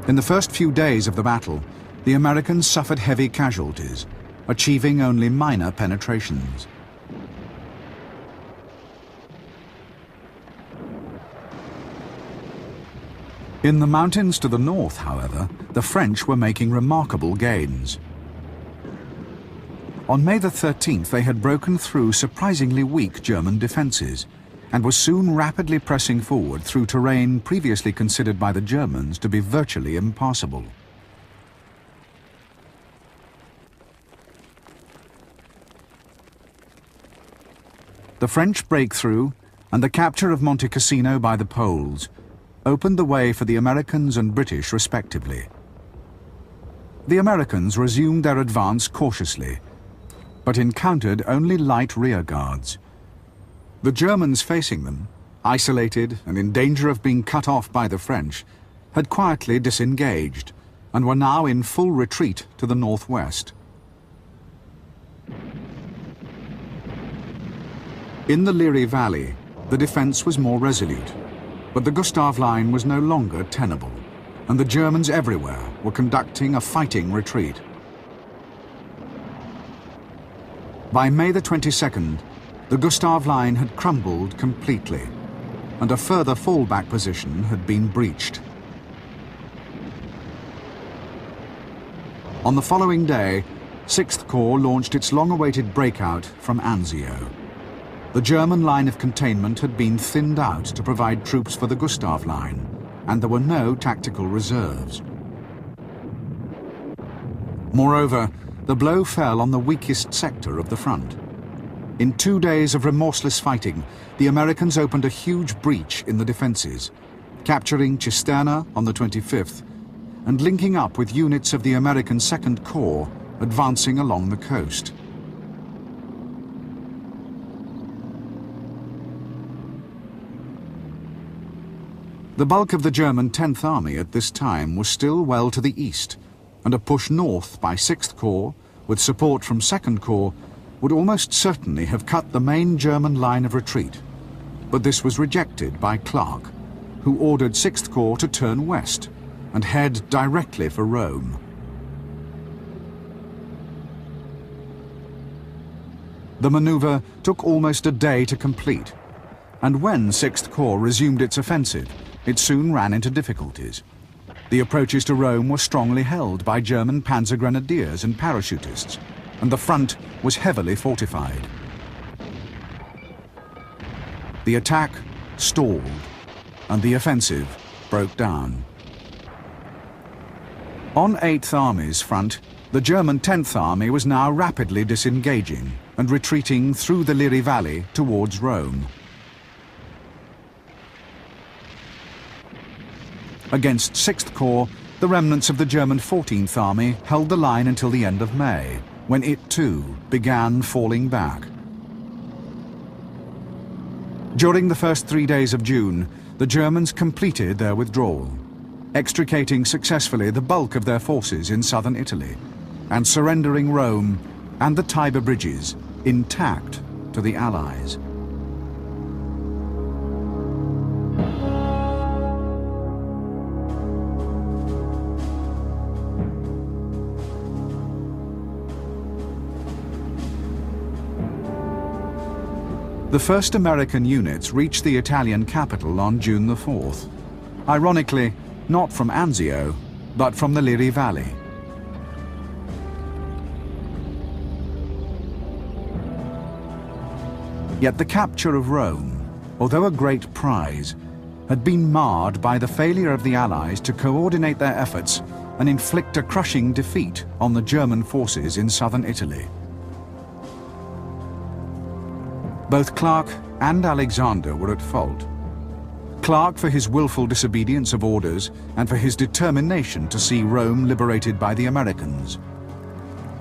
In the first few days of the battle, the Americans suffered heavy casualties, achieving only minor penetrations. In the mountains to the north, however, the French were making remarkable gains. On May the 13th, they had broken through surprisingly weak German defences and were soon rapidly pressing forward through terrain previously considered by the Germans to be virtually impassable. The French breakthrough and the capture of Monte Cassino by the Poles opened the way for the Americans and British respectively. The Americans resumed their advance cautiously, but encountered only light rearguards. The Germans facing them, isolated and in danger of being cut off by the French, had quietly disengaged and were now in full retreat to the northwest. In the Liri Valley, the defence was more resolute, but the Gustav Line was no longer tenable, and the Germans everywhere were conducting a fighting retreat. By May the 22nd, the Gustav Line had crumbled completely, and a further fallback position had been breached. On the following day, 6th Corps launched its long-awaited breakout from Anzio. The German line of containment had been thinned out to provide troops for the Gustav Line, and there were no tactical reserves. Moreover, the blow fell on the weakest sector of the front. In 2 days of remorseless fighting, the Americans opened a huge breach in the defences, capturing Cisterna on the 25th, and linking up with units of the American Second Corps advancing along the coast. The bulk of the German 10th Army at this time was still well to the east, and a push north by 6th Corps, with support from 2nd Corps, would almost certainly have cut the main German line of retreat. But this was rejected by Clark, who ordered 6th Corps to turn west and head directly for Rome. The maneuver took almost a day to complete, and when 6th Corps resumed its offensive, it soon ran into difficulties. The approaches to Rome were strongly held by German panzer grenadiers and parachutists, and the front was heavily fortified. The attack stalled, and the offensive broke down. On 8th Army's front, the German 10th Army was now rapidly disengaging and retreating through the Liri Valley towards Rome. Against 6th Corps, the remnants of the German 14th Army held the line until the end of May, when it too began falling back. During the first 3 days of June, the Germans completed their withdrawal, extricating successfully the bulk of their forces in southern Italy, and surrendering Rome and the Tiber bridges intact to the Allies. The first American units reached the Italian capital on June the 4th. Ironically, not from Anzio, but from the Liri Valley. Yet the capture of Rome, although a great prize, had been marred by the failure of the Allies to coordinate their efforts and inflict a crushing defeat on the German forces in southern Italy. Both Clark and Alexander were at fault. Clark for his willful disobedience of orders and for his determination to see Rome liberated by the Americans.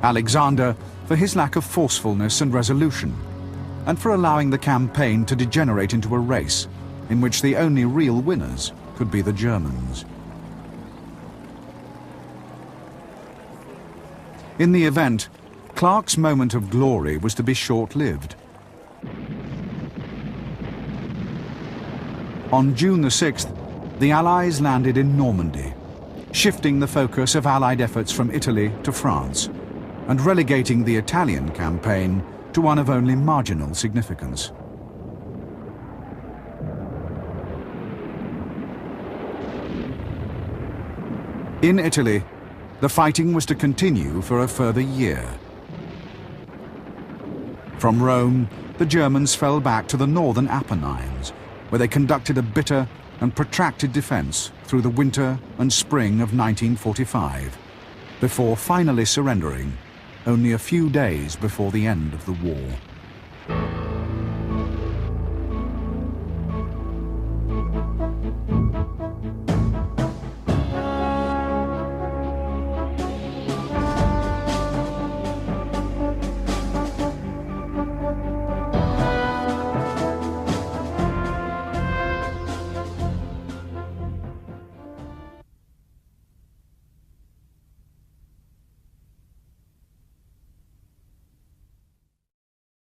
Alexander for his lack of forcefulness and resolution, and for allowing the campaign to degenerate into a race in which the only real winners could be the Germans. In the event, Clark's moment of glory was to be short-lived. On June the 6th, the Allies landed in Normandy, shifting the focus of Allied efforts from Italy to France, and relegating the Italian campaign to one of only marginal significance. In Italy, the fighting was to continue for a further year. From Rome, the Germans fell back to the northern Apennines, where they conducted a bitter and protracted defense through the winter and spring of 1945, before finally surrendering only a few days before the end of the war.